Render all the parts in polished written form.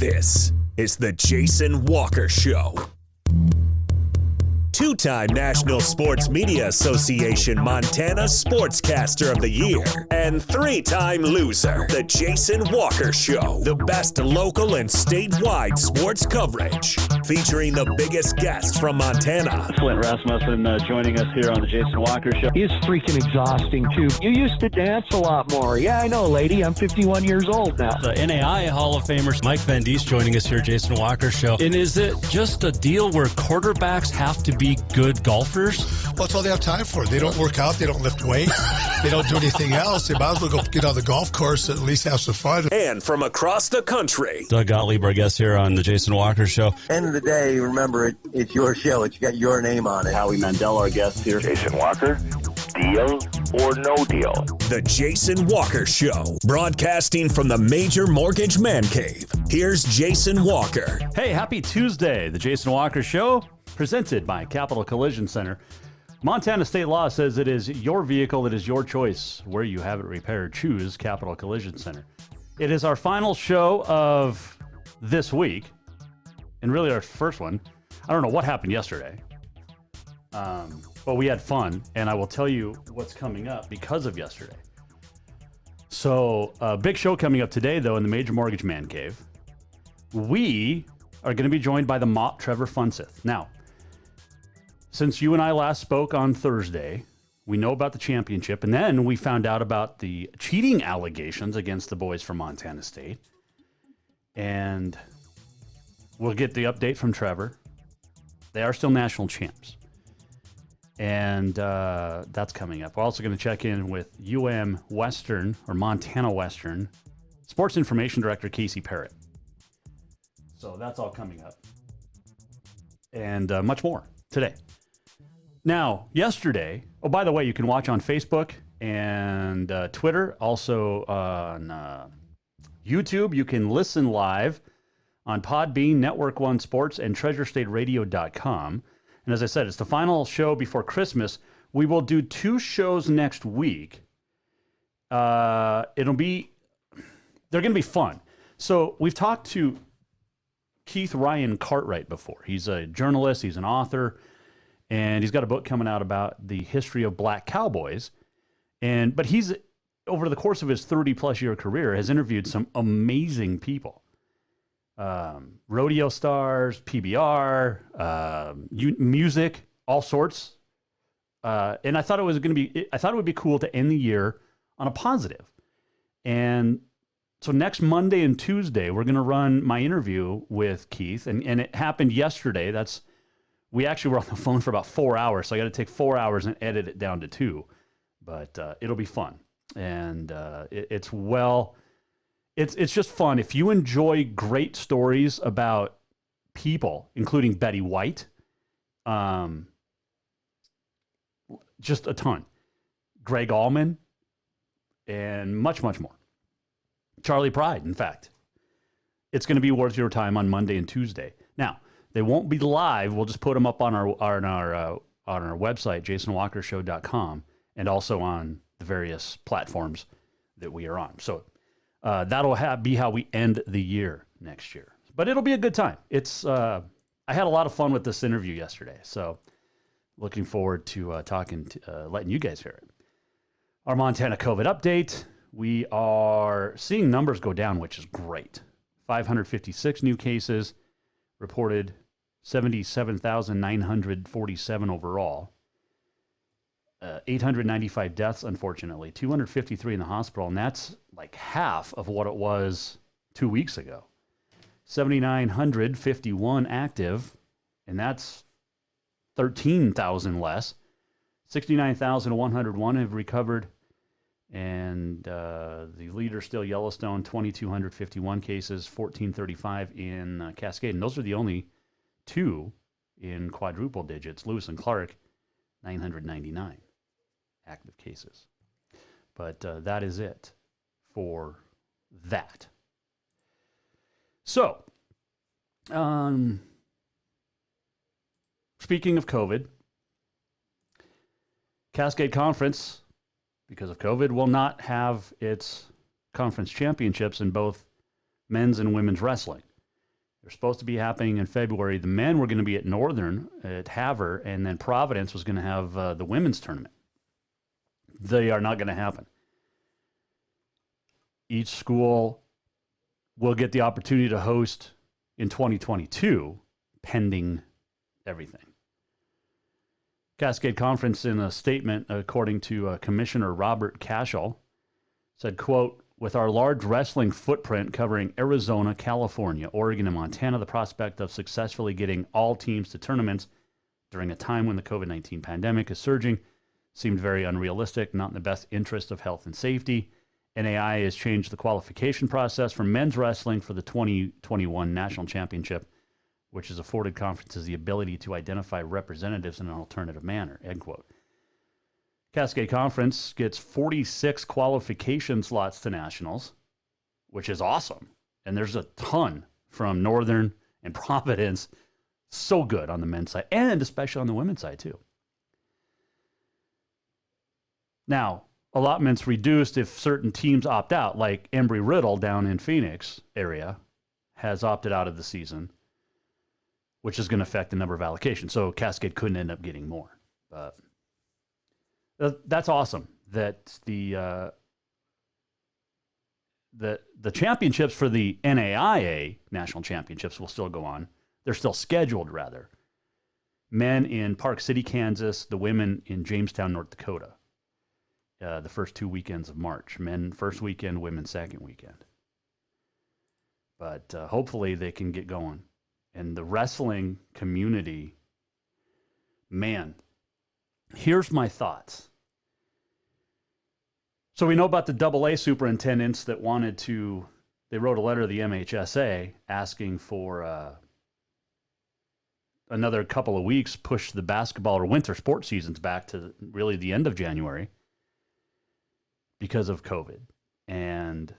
This is the Jason Walker Show. Two-time National Sports Media Association Montana Sportscaster of the Year and three-time loser, the Jason Walker Show. The best local and statewide sports coverage, featuring the biggest guests from Montana. Flint Rasmussen joining us here on the Jason Walker Show. He's freaking exhausting, too. You used to dance a lot more. Yeah, I know, lady. I'm 51 years old now. The NAI Hall of Famer Mike Van Diest joining us here, Jason Walker Show. And is it just a deal where quarterbacks have to be good golfers? Well, that's all they have time for. They don't work out. They don't lift weights. They don't do anything else. They might as well go get on the golf course and at least have some fun. And from across the country, Doug Gottlieb, our guest here on the Jason Walker Show. End of the day, remember, it's your show. It's got your name on it. Howie Mandel, our guest here. Jason Walker, deal or no deal? The Jason Walker Show, broadcasting from the Major Mortgage Man Cave. Here's Jason Walker. Hey, happy Tuesday. The Jason Walker Show, presented by Capital Collision Center. Montana state law says it is your vehicle, it is your choice where you have it repaired. Choose Capital Collision Center. It is our final show of this week, and really our first one. I don't know what happened yesterday, but we had fun, and I will tell you what's coming up because of yesterday. So, a big show coming up today, though, in the Major Mortgage Man Cave. We are going to be joined by the Mop Trevor Funseth. Now, since you and I last spoke on Thursday, we know about the championship, and then we found out about the cheating allegations against the boys from Montana State. And we'll get the update from Trevor. They are still national champs. And that's coming up. We're also going to check in with Western, or Montana Western, Sports Information Director Casey Parrot. So that's all coming up. And much more today. Now, yesterday, oh, by the way, you can watch on Facebook and Twitter, also on YouTube. You can listen live on Podbean, Network One Sports, and TreasureStateRadio.com. And as I said, it's the final show before Christmas. We will do two shows next week. They're going to be fun. So we've talked to Keith Ryan Cartwright before. He's a journalist, he's an author, and he's got a book coming out about the history of black cowboys. But he's, over the course of his 30-plus year career, has interviewed some amazing people. Rodeo stars, PBR, music, all sorts. And I thought it would be cool to end the year on a positive. And so next Monday and Tuesday, we're going to run my interview with Keith, and it happened yesterday. We actually were on the phone for about 4 hours, so I got to take 4 hours and edit it down to 2. But it'll be fun, and it's just fun. If you enjoy great stories about people, including Betty White, just a ton, Greg Allman, and much, much more. Charlie Pride, in fact. It's going to be worth your time on Monday and Tuesday. Now, they won't be live. We'll just put them up on our website, jasonwalkershow.com, and also on the various platforms that we are on. So that'll be how we end the year next year. But it'll be a good time. I had a lot of fun with this interview yesterday, so looking forward to letting you guys hear it. Our Montana COVID update. We are seeing numbers go down, which is great. 556 new cases reported, 77,947 overall. 895 deaths, unfortunately. 253 in the hospital, and that's like half of what it was 2 weeks ago. 7,951 active, and that's 13,000 less. 69,101 have recovered. And the leader still Yellowstone, 2,251 cases, 1,435 in Cascade. And those are the only two in quadruple digits. Lewis and Clark, 999 active cases. But that is it for that. So, speaking of COVID, Cascade Conference, because of COVID, will not have its conference championships in both men's and women's wrestling. They're supposed to be happening in February. The men were going to be at Northern, at Havre, and then Providence was going to have the women's tournament. They are not going to happen. Each school will get the opportunity to host in 2022, pending everything. Cascade Conference, in a statement, according to Commissioner Robert Cashel, said, quote, with our large wrestling footprint covering Arizona, California, Oregon, and Montana, the prospect of successfully getting all teams to tournaments during a time when the COVID-19 pandemic is surging seemed very unrealistic, not in the best interest of health and safety. NAI has changed the qualification process for men's wrestling for the 2021 National Championship, which has afforded conferences the ability to identify representatives in an alternative manner, end quote. Cascade Conference gets 46 qualification slots to nationals, which is awesome. And there's a ton from Northern and Providence. So good on the men's side, and especially on the women's side, too. Now, allotments reduced if certain teams opt out, like Embry-Riddle down in Phoenix area has opted out of the season, which is going to affect the number of allocations. So Cascade couldn't end up getting more. But that's awesome that the championships for the NAIA national championships will still go on. They're still scheduled, rather. Men in Park City, Kansas, the women in Jamestown, North Dakota. The first 2 weekends of March. Men first weekend, women second weekend. But hopefully they can get going. And the wrestling community, man, here's my thoughts. So we know about the AA superintendents that wanted to, they wrote a letter to the MHSA asking for another couple of weeks, push the basketball or winter sports seasons back to really the end of January because of COVID. And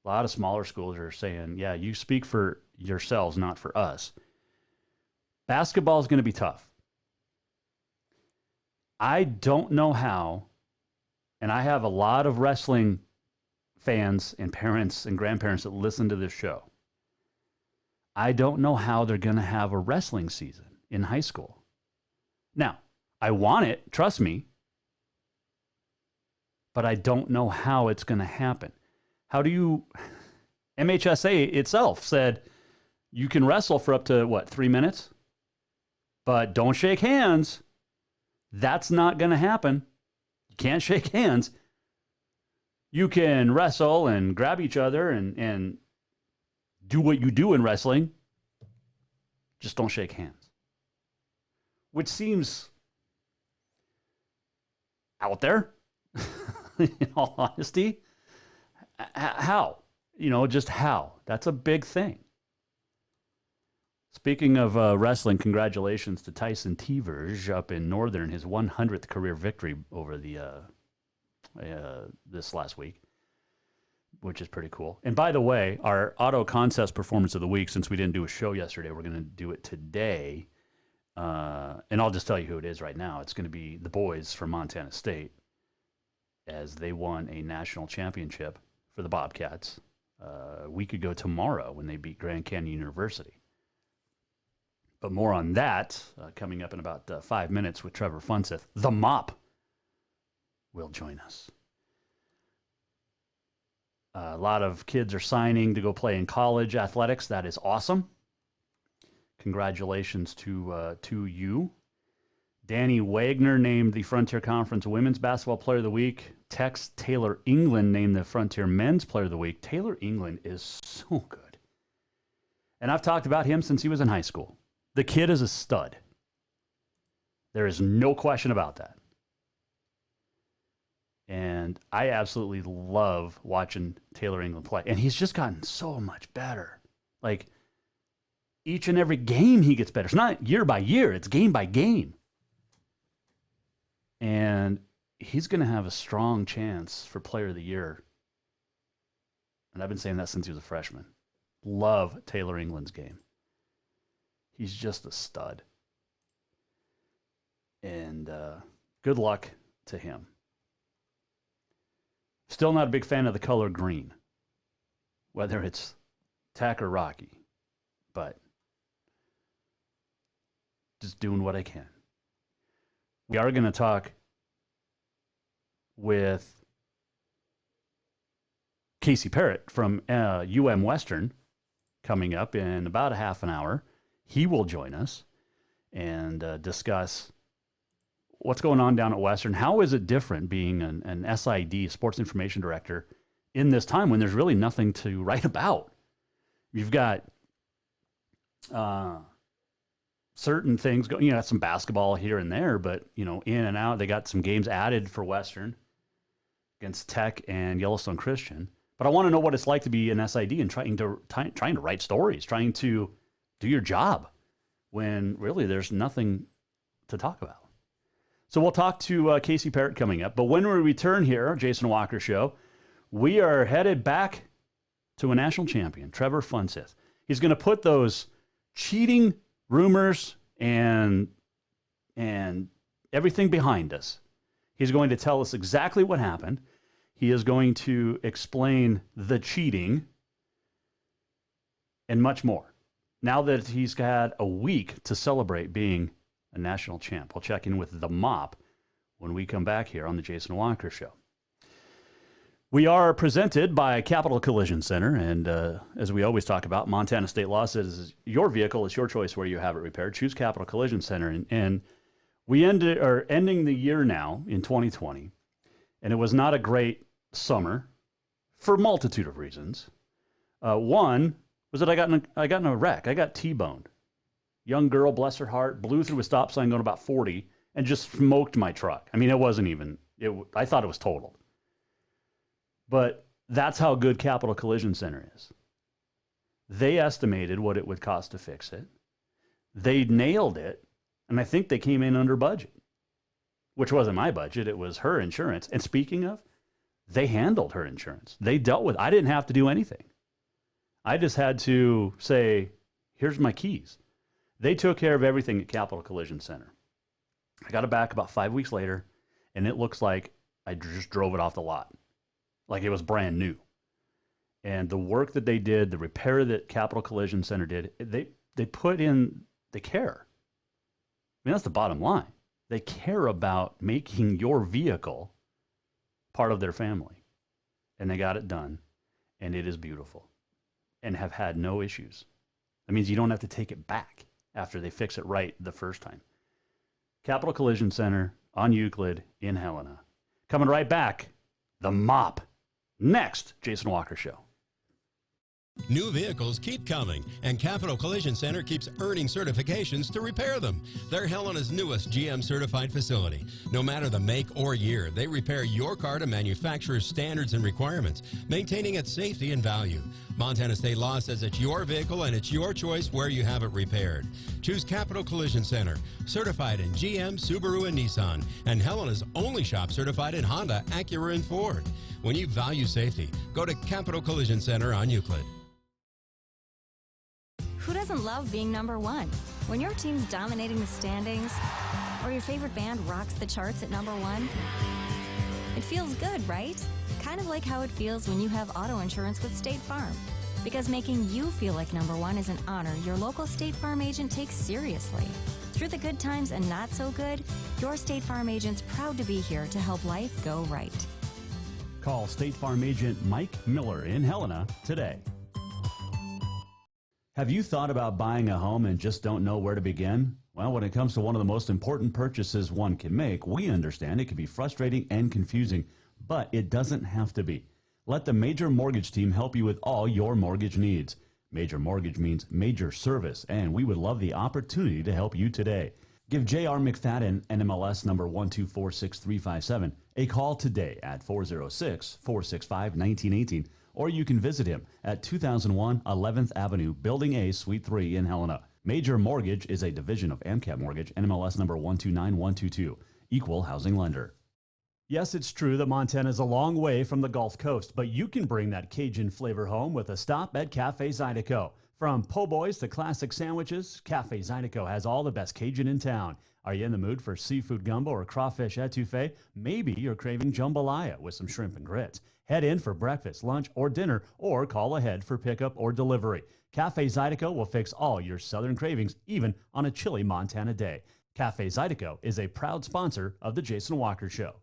a lot of smaller schools are saying, yeah, you speak for yourselves, not for us. Basketball is going to be tough. I don't know how, and I have a lot of wrestling fans and parents and grandparents that listen to this show. I don't know how they're going to have a wrestling season in high school. Now, I want it, trust me, but I don't know how it's going to happen. How do you... MHSA itself said you can wrestle for up to, 3 minutes? But don't shake hands. That's not going to happen. You can't shake hands. You can wrestle and grab each other and do what you do in wrestling. Just don't shake hands. Which seems out there, in all honesty. How? Just how? That's a big thing. Speaking of wrestling, congratulations to Tyson Teverge up in Northern, his 100th career victory over this last week, which is pretty cool. And by the way, our Auto Concepts Performance of the Week, since we didn't do a show yesterday, we're going to do it today. And I'll just tell you who it is right now. It's going to be the boys from Montana State, as they won a national championship for the Bobcats a week ago tomorrow when they beat Grand Canyon University. But more on that coming up in about 5 minutes with Trevor Funseth. The Mop will join us. A lot of kids are signing to go play in college athletics. That is awesome. Congratulations to you. Danny Wagner named the Frontier Conference Women's Basketball Player of the Week. Tex Taylor England named the Frontier Men's Player of the Week. Taylor England is so good. And I've talked about him since he was in high school. The kid is a stud. There is no question about that. And I absolutely love watching Taylor England play. And he's just gotten so much better. Like, each and every game he gets better. It's not year by year. It's game by game. And he's going to have a strong chance for Player of the Year. And I've been saying that since he was a freshman. Love Taylor England's game. He's just a stud. And good luck to him. Still not a big fan of the color green, whether it's Tech or Rocky. but just doing what I can. We are going to talk with Casey Parrot from Western coming up in about a half an hour. He will join us and discuss what's going on down at Western. How is it different being an SID, Sports Information Director, in this time when there's really nothing to write about? You've got certain things going, you know, some basketball here and there, but, you know, in and out. They got some games added for Western against Tech and Yellowstone Christian. But I want to know what it's like to be an SID and trying to write stories, trying to do your job when really there's nothing to talk about. So we'll talk to Casey Parrot coming up. But when we return here, Jason Walker Show, we are headed back to a national champion, Trevor Funseth. He's going to put those cheating rumors and everything behind us. He's going to tell us exactly what happened. He is going to explain the cheating and much more. Now that he's had a week to celebrate being a national champ, we'll check in with the mop when we come back here on the Jason Walker Show. We are presented by Capital Collision Center, and as we always talk about, Montana state law says your vehicle is your choice where you have it repaired. Choose Capital Collision Center, and we are ending the year now in 2020, and it was not a great summer for a multitude of reasons. One was that I got in a wreck. I got T-boned. Young girl, bless her heart, blew through a stop sign going about 40 and just smoked my truck. I mean, it wasn't even, I thought it was totaled. But that's how good Capital Collision Center is. They estimated what it would cost to fix it. They nailed it, and I think they came in under budget, which wasn't my budget. It was her insurance. And speaking of, they handled her insurance. They dealt with it. I didn't have to do anything. I just had to say, here's my keys. They took care of everything at Capital Collision Center. I got it back about 5 weeks later, and it looks like I just drove it off the lot, like it was brand new. And the work that they did, the repair that Capital Collision Center did, they put in the care. I mean, that's the bottom line. They care about making your vehicle part of their family. And they got it done. And it is beautiful. And have had no issues. That means you don't have to take it back after they fix it right the first time. Capital Collision Center on Euclid in Helena. Coming right back, the mop. Next, Jason Walker Show. New vehicles keep coming, and Capital Collision Center keeps earning certifications to repair them. They're Helena's newest GM-certified facility. No matter the make or year, they repair your car to manufacturer's standards and requirements, maintaining its safety and value. Montana state law says it's your vehicle and it's your choice where you have it repaired. Choose Capital Collision Center, certified in GM, Subaru, and Nissan, and Helena's only shop certified in Honda, Acura, and Ford. When you value safety, go to Capital Collision Center on Euclid. Who doesn't love being number one? When your team's dominating the standings, or your favorite band rocks the charts at number one, it feels good, right? Kind of like how it feels when you have auto insurance with State Farm. Because making you feel like number one is an honor your local State Farm agent takes seriously. Through the good times and not so good, your State Farm agent's proud to be here to help life go right. Call State Farm agent Mike Miller in Helena today. Have you thought about buying a home and just don't know where to begin? Well, when it comes to one of the most important purchases one can make, we understand it can be frustrating and confusing, but it doesn't have to be. Let the Major Mortgage team help you with all your mortgage needs. Major Mortgage means major service, and we would love the opportunity to help you today. Give J.R. McFadden, NMLS number 1246357, a call today at 406-465-1918, or you can visit him at 2001 11th Avenue, Building A, Suite 3 in Helena. Major Mortgage is a division of AMCAP Mortgage, NMLS number 129122, equal housing lender. Yes, it's true that Montana is a long way from the Gulf Coast, but you can bring that Cajun flavor home with a stop at Cafe Zydeco. From po' boys to classic sandwiches, Cafe Zydeco has all the best Cajun in town. Are you in the mood for seafood gumbo or crawfish etouffee? Maybe you're craving jambalaya with some shrimp and grits. Head in for breakfast, lunch, or dinner, or call ahead for pickup or delivery. Cafe Zydeco will fix all your southern cravings, even on a chilly Montana day. Cafe Zydeco is a proud sponsor of The Jason Walker Show.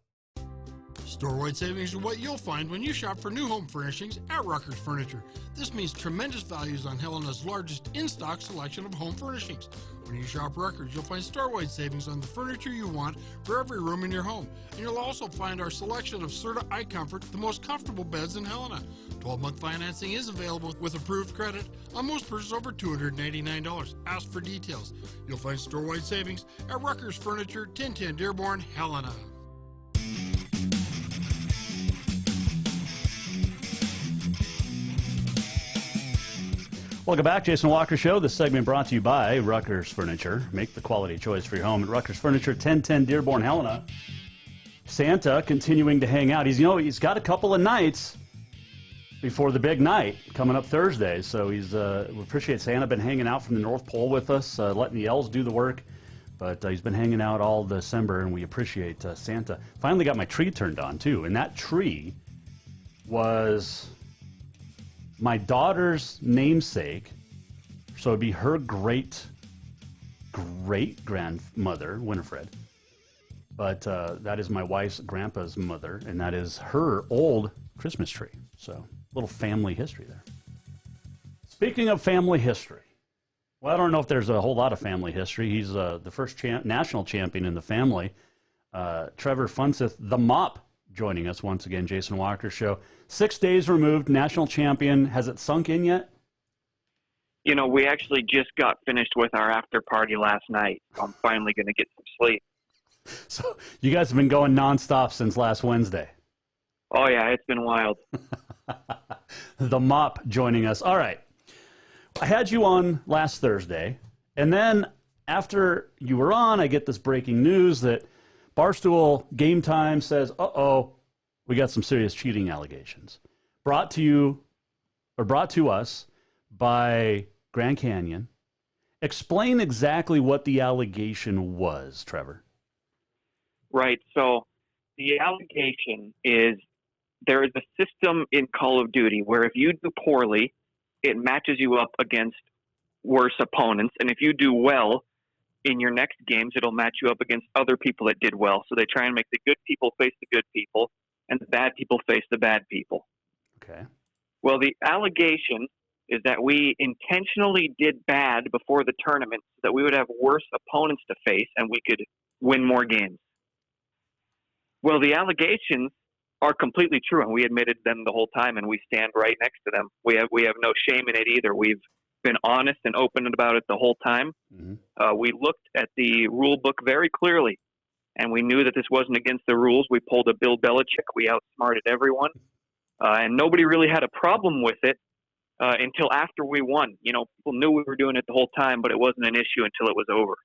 Store-wide savings are what you'll find when you shop for new home furnishings at Rucker's Furniture. This means tremendous values on Helena's largest in-stock selection of home furnishings. When you shop Rucker's, you'll find store-wide savings on the furniture you want for every room in your home. And you'll also find our selection of Serta iComfort, the most comfortable beds in Helena. 12-month financing is available with approved credit on most purchases over $289. Ask for details. You'll find store-wide savings at Rucker's Furniture, 1010 Dearborn, Helena. Welcome back, Jason Walker Show. This segment brought to you by Rucker's Furniture. Make the quality choice for your home at Rucker's Furniture, 1010 Dearborn, Helena. Santa continuing to hang out. He's got a couple of nights before the big night coming up Thursday. So we appreciate Santa been hanging out from the North Pole with us, letting the elves do the work. But he's been hanging out all December, and we appreciate Santa. Finally got my tree turned on, too. And that tree was my daughter's namesake, so it'd be her great-grandmother, Winifred. But that is my wife's grandpa's mother, and that is her old Christmas tree. So, little family history there. Speaking of family history, well, I don't know if there's a whole lot of family history. He's the first national champion in the family. Trevor Funseth, the Mop, joining us once again, Jason Walker Show. 6 days removed, national champion. Has it sunk in yet? We actually just got finished with our after party last night. I'm finally going to get some sleep. So you guys have been going nonstop since last Wednesday. Oh, yeah, it's been wild. The Mop joining us. All right. I had you on last Thursday, and then after you were on, I get this breaking news that Barstool Game Time says, we got some serious cheating allegations. Brought to us by Grand Canyon. Explain exactly what the allegation was, Trevor. Right. So the allegation is there is a system in Call of Duty where if you do poorly, it matches you up against worse opponents. And if you do well in your next games, it'll match you up against other people that did well. So they try and make the good people face the good people and the bad people face the bad people. Okay. Well, the allegation is that we intentionally did bad before the tournament so that we would have worse opponents to face and we could win more games. Well, the allegations are completely true, and we admitted them the whole time, and we stand right next to them. We have no shame in it either. We've been honest and open about it the whole time. Mm-hmm. We looked at the rule book very clearly, and we knew that this wasn't against the rules. We pulled a Bill Belichick. We outsmarted everyone, and nobody really had a problem with it until after we won. People knew we were doing it the whole time, but it wasn't an issue until it was over.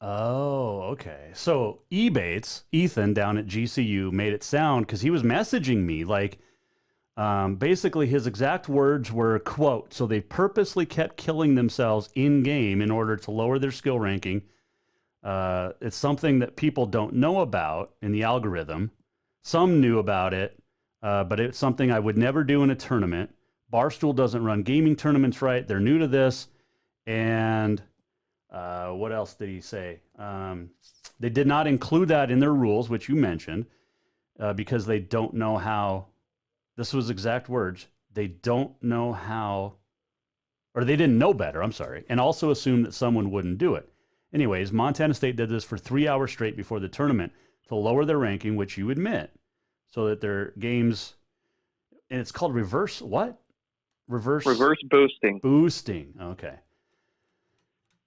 Oh, okay. So Ethan down at GCU made it sound, because he was messaging me like, basically his exact words were, quote, so they purposely kept killing themselves in game in order to lower their skill ranking. It's something that people don't know about in the algorithm. Some knew about it, but it's something I would never do in a tournament. Barstool doesn't run gaming tournaments right. They're new to this. And what else did he say? They did not include that in their rules, which you mentioned, because they don't know how. This was exact words. They don't know how, or they didn't know better, I'm sorry, and also assumed that someone wouldn't do it. Anyways, Montana State did this for 3 hours straight before the tournament to lower their ranking, which you admit, so that their games, and it's called reverse boosting. Boosting, okay.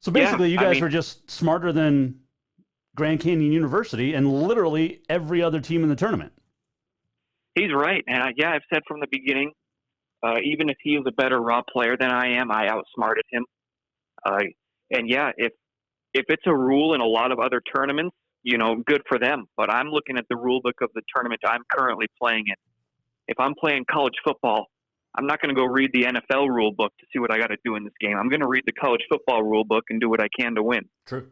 So basically, you guys were just smarter than Grand Canyon University and literally every other team in the tournament. He's right. And I've said from the beginning, even if he is a better raw player than I am, I outsmarted him. If it's a rule in a lot of other tournaments, good for them. But I'm looking at the rule book of the tournament I'm currently playing in. If I'm playing college football, I'm not going to go read the NFL rule book to see what I got to do in this game. I'm going to read the college football rule book and do what I can to win. True.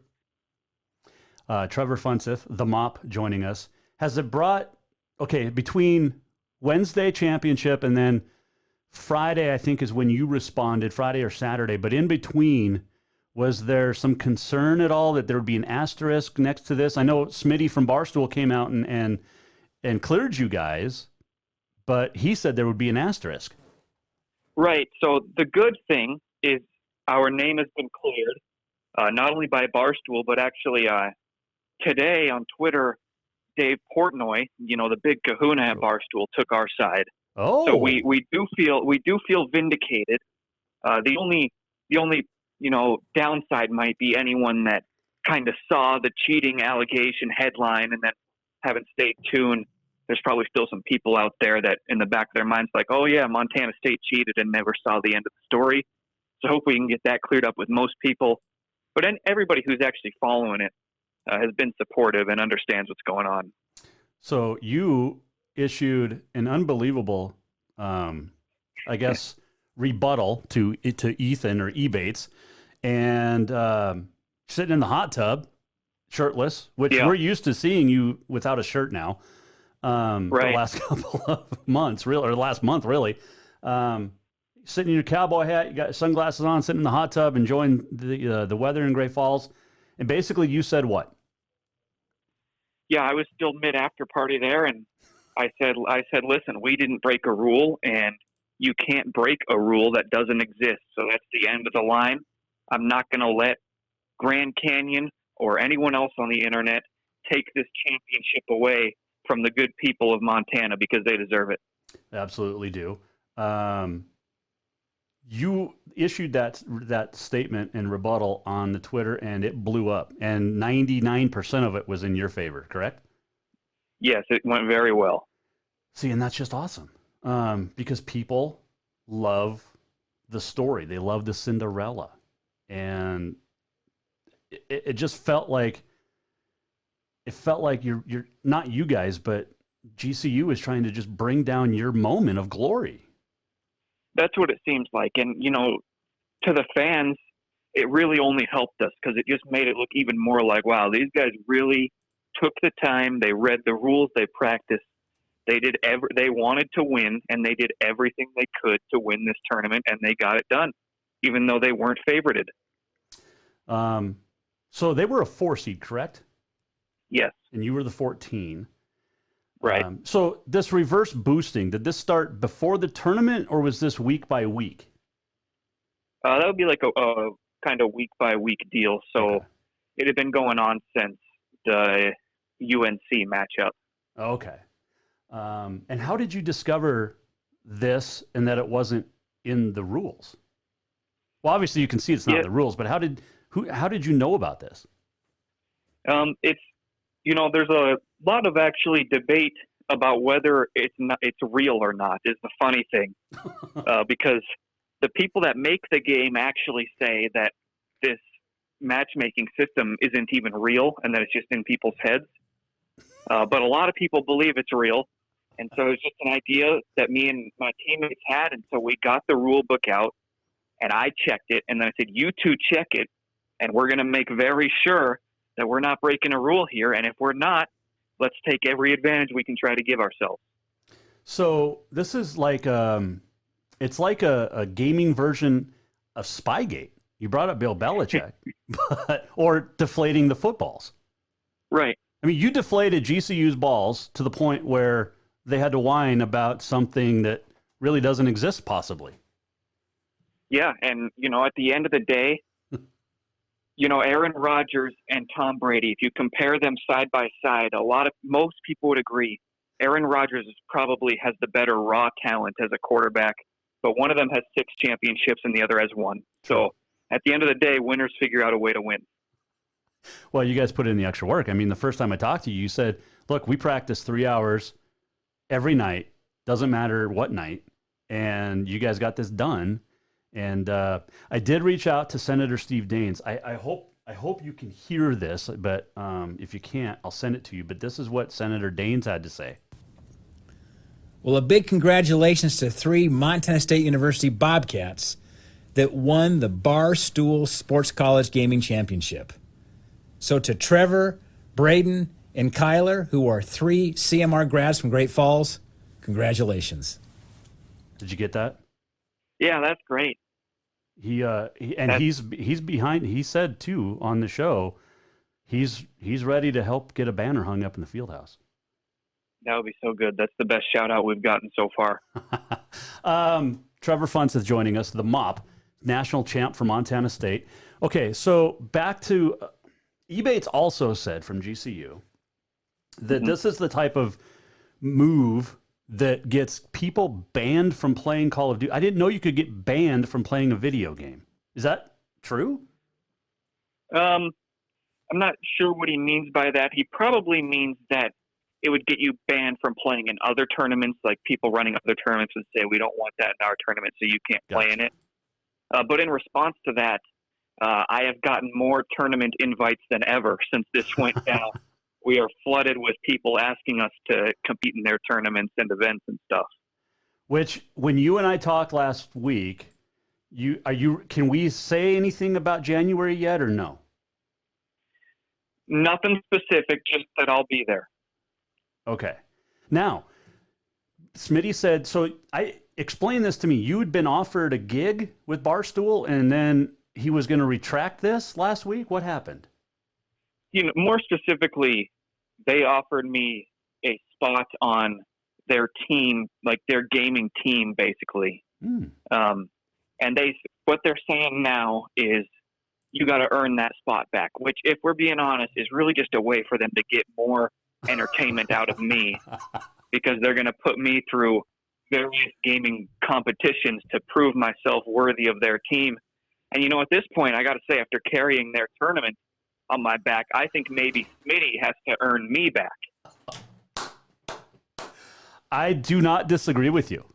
Trevor Funseth, the Mop, joining us. Has it brought, between Wednesday championship and then Friday, I think is when you responded, Friday or Saturday, but in between, was there some concern at all that there would be an asterisk next to this? I know Smitty from Barstool came out and cleared you guys, but he said there would be an asterisk. Right. So the good thing is our name has been cleared, not only by Barstool, but actually today on Twitter, Dave Portnoy, the big kahuna at Barstool, took our side. Oh, so we do feel vindicated. The only downside might be anyone that kind of saw the cheating allegation headline and then haven't stayed tuned. There's probably still some people out there that in the back of their minds like, oh yeah, Montana State cheated and never saw the end of the story. So hopefully we can get that cleared up with most people. But everybody who's actually following it has been supportive and understands what's going on. So you issued an unbelievable, rebuttal to Ethan or Ebates, and sitting in the hot tub, shirtless, which we're used to seeing you without a shirt now. The last couple of months, really, or last month, really. Sitting in your cowboy hat, you got sunglasses on, sitting in the hot tub, enjoying the weather in Great Falls, and basically you said what? Yeah, I was still mid-after party there, and I said, listen, we didn't break a rule, and you can't break a rule that doesn't exist. So that's the end of the line. I'm not going to let Grand Canyon or anyone else on the internet take this championship away from the good people of Montana because they deserve it. Absolutely do. You issued that statement and rebuttal on the Twitter, and it blew up. And 99% of it was in your favor, correct? Yes, it went very well. See, and that's just awesome. Because people love the story. They love the Cinderella. And it just felt like you're not you guys, but GCU is trying to just bring down your moment of glory. That's what it seems like. And, to the fans, it really only helped us because it just made it look even more like, wow, these guys really took the time. They read the rules. They practiced. They wanted to win, and they did everything they could to win this tournament, and they got it done, even though they weren't favorited. So they were a 4 seed, correct? Yes. And you were the 14. Right. So this reverse boosting, did this start before the tournament, or was this week by week? That would be like a kind of week by week deal. So it had been going on since the UNC matchup. Okay. And how did you discover this and that it wasn't in the rules? Well, obviously you can see it's not in the rules, but how did you know about this? There's a lot of actually debate about whether it's real or not is the funny thing, because the people that make the game actually say that this matchmaking system isn't even real and that it's just in people's heads. But a lot of people believe it's real. And so it's just an idea that me and my teammates had. And so we got the rule book out and I checked it. And then I said, you two check it. And we're going to make very sure that we're not breaking a rule here. And if we're not, let's take every advantage we can try to give ourselves. So this is like, it's like a gaming version of Spygate. You brought up Bill Belichick, or deflating the footballs. Right. I mean, you deflated GCU's balls to the point where they had to whine about something that really doesn't exist, possibly. Yeah, and, at the end of the day, Aaron Rodgers and Tom Brady, if you compare them side by side, most people would agree Aaron Rodgers probably has the better raw talent as a quarterback, but one of them has 6 championships and the other has 1. So at the end of the day, winners figure out a way to win. Well, you guys put in the extra work. I mean, the first time I talked to you, you said, look, we practice 3 hours every night, doesn't matter what night, and you guys got this done. And I did reach out to Senator Steve Daines. I hope you can hear this, but if you can't, I'll send it to you. But this is what Senator Daines had to say. Well, a big congratulations to 3 Montana State University Bobcats that won the Barstool Sports College Gaming Championship. So to Trevor, Braden and Kyler, who are 3 CMR grads from Great Falls, congratulations. Did you get that? Yeah, that's great. He's behind. He said too on the show, he's ready to help get a banner hung up in the field house. That would be so good. That's the best shout out we've gotten so far. Trevor Funseth joining us, the MOP, national champ for Montana State. Okay, so back to Ebates also said from GCU that this is the type of move that gets people banned from playing Call of Duty. I didn't know you could get banned from playing a video game. Is that true? I'm not sure what he means by that. He probably means that it would get you banned from playing in other tournaments, like people running other tournaments would say, we don't want that in our tournament, so you can't play in it. But in response to that, I have gotten more tournament invites than ever since this went down. We are flooded with people asking us to compete in their tournaments and events and stuff. Which, when you and I talked last week, can we say anything about January yet or no? Nothing specific, just that I'll be there. Okay. Now, Smitty said, so explain this to me. You had been offered a gig with Barstool, and then he was going to retract this last week. What happened? More specifically, they offered me a spot on their team, like their gaming team, basically. And what they're saying now is you got to earn that spot back, which, if we're being honest, is really just a way for them to get more entertainment out of me, because they're going to put me through various gaming competitions to prove myself worthy of their team. And at this point, I got to say, after carrying their tournament on my back, I think maybe Smitty has to earn me back. I do not disagree with you.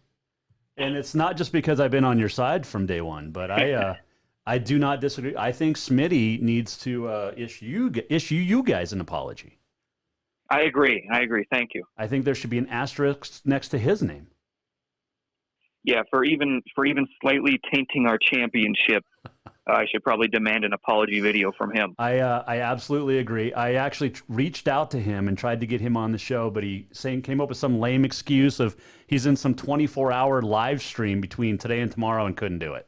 And it's not just because I've been on your side from day one, but I do not disagree. I think Smitty needs to issue you guys an apology. I agree. Thank you. I think there should be an asterisk next to his name. Yeah, for even slightly tainting our championship, I should probably demand an apology video from him. I absolutely agree. I actually reached out to him and tried to get him on the show, but he came up with some lame excuse of he's in some 24-hour live stream between today and tomorrow and couldn't do it.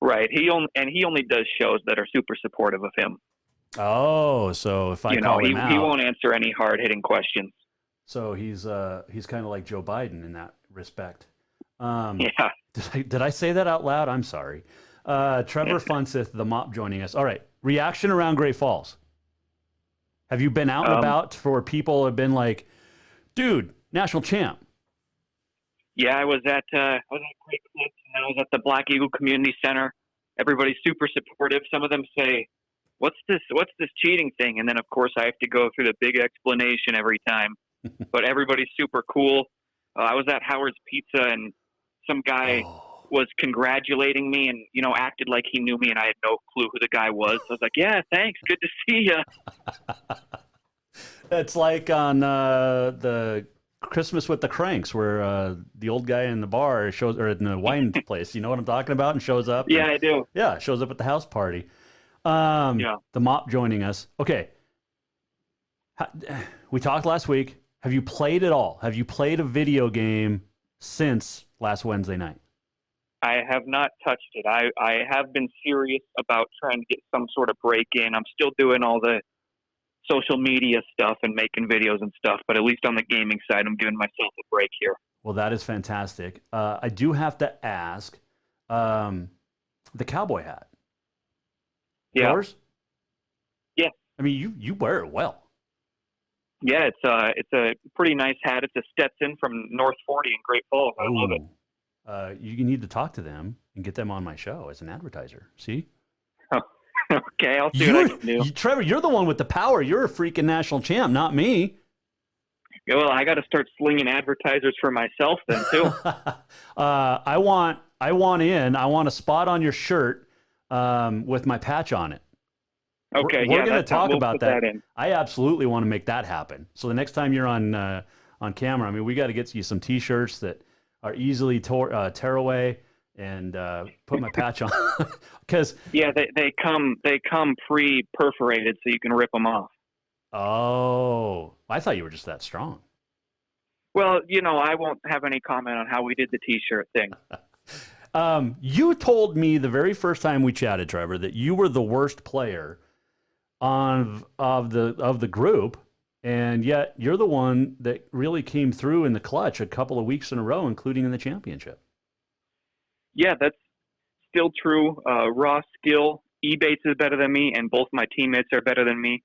Right. He only does shows that are super supportive of him. Oh, so if I call him out, he won't answer any hard-hitting questions. So he's kind of like Joe Biden in that respect. Yeah. Did I say that out loud? I'm sorry. Trevor Funseth, the MOP, joining us. All right. Reaction around Great Falls. Have you been out and about for people have been like, dude, national champ? Yeah, I was at Great Clips, and I was at the Black Eagle Community Center. Everybody's super supportive. Some of them say, what's this cheating thing? And then, of course, I have to go through the big explanation every time. But everybody's super cool. I was at Howard's Pizza, and some guy was congratulating me and, acted like he knew me, and I had no clue who the guy was. So I was like, yeah, thanks. Good to see you. It's like on the Christmas with the Cranks, where the old guy in the bar shows, or in the wine place, you know what I'm talking about, and shows up. Yeah, I do. Yeah, shows up at the house party. The MOP joining us. Okay. We talked last week. Have you played at all? Have you played a video game since last Wednesday night? I have not touched it. I have been serious about trying to get some sort of break in. I'm still doing all the social media stuff and making videos and stuff, but at least on the gaming side, I'm giving myself a break here. Well, that is fantastic. I do have to ask, the cowboy hat. Yeah. Yours? Yeah. I mean, you wear it well. Yeah, it's a pretty nice hat. It's a Stetson from North 40 in Great Falls. I love it. You need to talk to them and get them on my show as an advertiser. See? Oh, okay, I'll see what I can do. Trevor, you're the one with the power. You're a freaking national champ, not me. Yeah, well, I got to start slinging advertisers for myself then too. I want a spot on your shirt with my patch on it. Okay, we're going to talk we'll about put that in. I absolutely want to make that happen. So the next time you're on camera, I mean, we got to get you some T-shirts that are easily tear away and put my patch on. Because they come pre-perforated, so you can rip them off. Oh, I thought you were just that strong. Well, I won't have any comment on how we did the T-shirt thing. You told me the very first time we chatted, Trevor, that you were the worst player of the group, and yet you're the one that really came through in the clutch a couple of weeks in a row, including in the championship. Yeah, that's still true. Raw skill, Ebates is better than me, and both my teammates are better than me.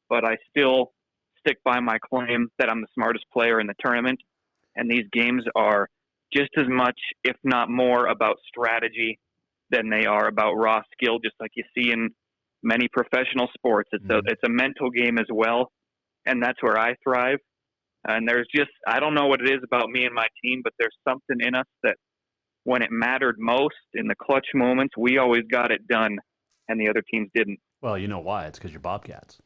But I still stick by my claim that I'm the smartest player in the tournament. And these games are just as much, if not more, about strategy than they are about raw skill, just like you see in many professional sports. It's a mental game as well, and that's where I thrive. And I don't know what it is about me and my team, but there's something in us that when it mattered most, in the clutch moments, we always got it done, and the other teams didn't. Well, you know why? It's because you're Bobcats.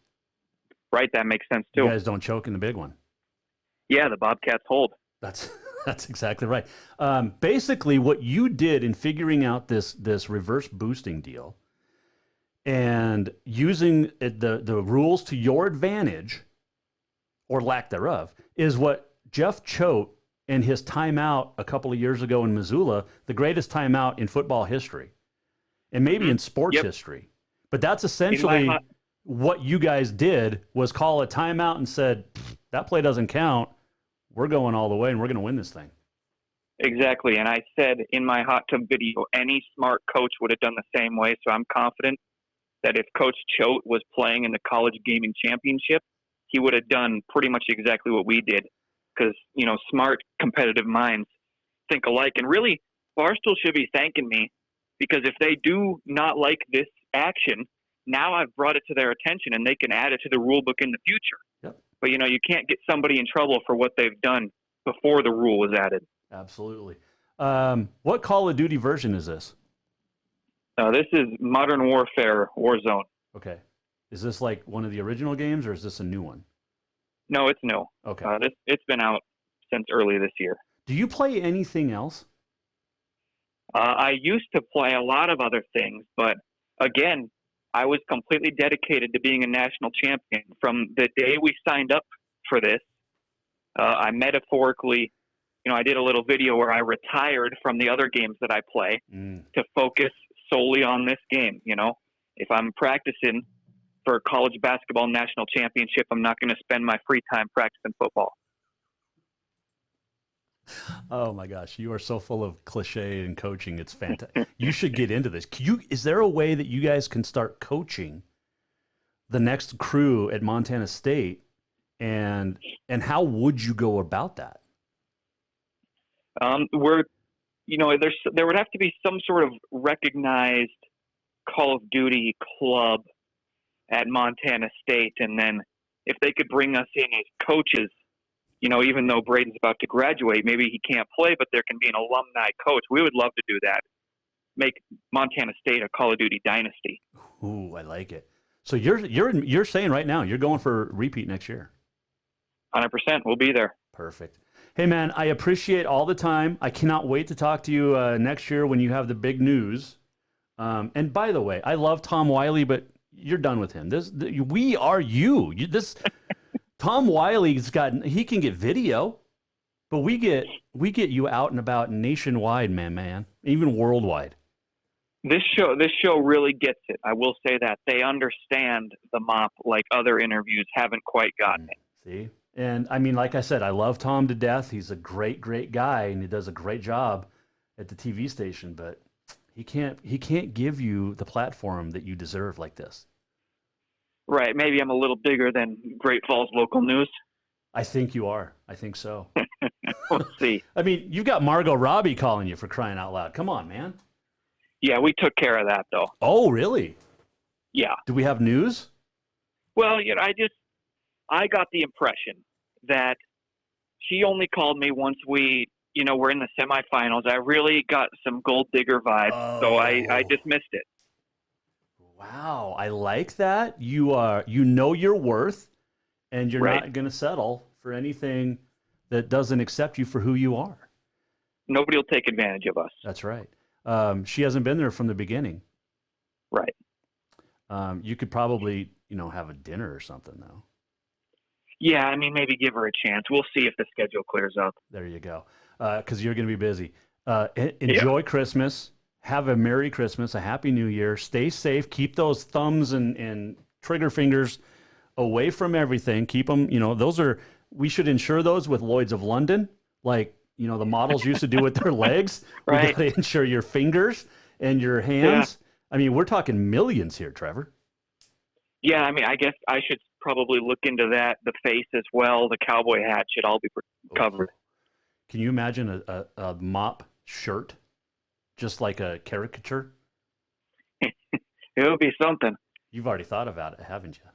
Right, that makes sense too. You guys don't choke in the big one. Yeah, the Bobcats hold. That's exactly right. Basically, what you did in figuring out this reverse boosting deal and using the rules to your advantage, or lack thereof, is what Jeff Choate and his timeout a couple of years ago in Missoula, the greatest timeout in football history, and maybe in sports history. But that's essentially what you guys did, was call a timeout and said, that play doesn't count. We're going all the way, and we're going to win this thing. Exactly. And I said in my hot tub video, any smart coach would have done the same way. So I'm confident that if Coach Choate was playing in the college gaming championship, he would have done pretty much exactly what we did. Because, smart, competitive minds think alike. And really, Barstool should be thanking me, because if they do not like this action, now I've brought it to their attention and they can add it to the rule book in the future. Yep. But, you can't get somebody in trouble for what they've done before the rule was added. Absolutely. What Call of Duty version is this? This is Modern Warfare Warzone. Okay. Is this like one of the original games, or is this a new one? No, it's new. Okay. It's been out since early this year. Do you play anything else? I used to play a lot of other things, but again, I was completely dedicated to being a national champion. From the day we signed up for this, I metaphorically, I did a little video where I retired from the other games that I play to focus solely on this game. If I'm practicing for a college basketball national championship, I'm not going to spend my free time practicing football. Oh my gosh, you are so full of cliche and coaching. It's fantastic. You should get into this. Is there a way that you guys can start coaching the next crew at Montana State, and how would you go about that? There would have to be some sort of recognized Call of Duty club at Montana State, and then if they could bring us in as coaches, even though Braden's about to graduate, maybe he can't play, but there can be an alumni coach. We would love to do that. Make Montana State a Call of Duty dynasty. Ooh, I like it. So you're saying right now you're going for repeat next year? 100%. We'll be there. Perfect. Hey man, I appreciate all the time. I cannot wait to talk to you next year when you have the big news. And by the way, I love Tom Wiley, but you're done with him. We are you. Tom Wiley's he can get video, but we get you out and about nationwide, man, even worldwide. This show really gets it. I will say that they understand the mop like other interviews haven't quite gotten it. See, and I mean, like I said, I love Tom to death. He's a great guy, and he does a great job at the TV station. But he can't give you the platform that you deserve like this. Right. Maybe I'm a little bigger than Great Falls local news. I think you are. I think so. We'll see. I mean, you've got Margot Robbie calling you, for crying out loud. Come on, man. Yeah, we took care of that, though. Oh, really? Yeah. Do we have news? Well, I got the impression that she only called me once we're in the semifinals. I really got some gold digger vibes, so I dismissed it. Wow, I like that. You know your worth, and you're not going to settle for anything that doesn't accept you for who you are. Nobody will take advantage of us. That's right. She hasn't been there from the beginning. Right. You could probably, have a dinner or something, though. Yeah, I mean, maybe give her a chance. We'll see if the schedule clears up. There you go. Because you're going to be busy. Enjoy Christmas. Have a Merry Christmas, a Happy New Year. Stay safe. Keep those thumbs and trigger fingers away from everything. Keep them, we should insure those with Lloyd's of London, like, the models used to do with their legs. Right. We got to insure your fingers and your hands. Yeah. I mean, we're talking millions here, Trevor. Yeah, I mean, I guess I should probably look into that. The face as well, the cowboy hat should all be covered. Can you imagine a mop shirt, just like a caricature? It would be something. You've already thought about it, haven't you?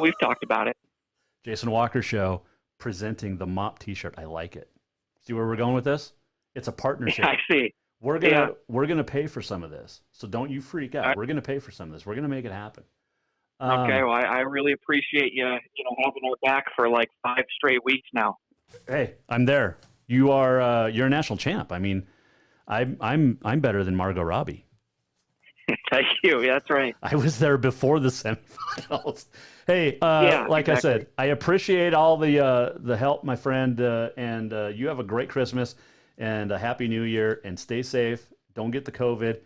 We've talked about it. Jason Walker Show presenting the mop T-shirt. I like it. See where we're going with this? It's a partnership. Yeah, I see. We're gonna pay for some of this, so don't you freak out. We're gonna pay for some of this. We're gonna make it happen. Okay, well, I really appreciate you, having our back for like 5 straight weeks now. Hey, I'm there. You're a national champ. I mean, I'm better than Margot Robbie. Thank you. Yeah, that's right. I was there before the semifinals. Hey, like exactly. I said, I appreciate all the help, my friend, and you have a great Christmas and a Happy New Year, and stay safe. Don't get the COVID,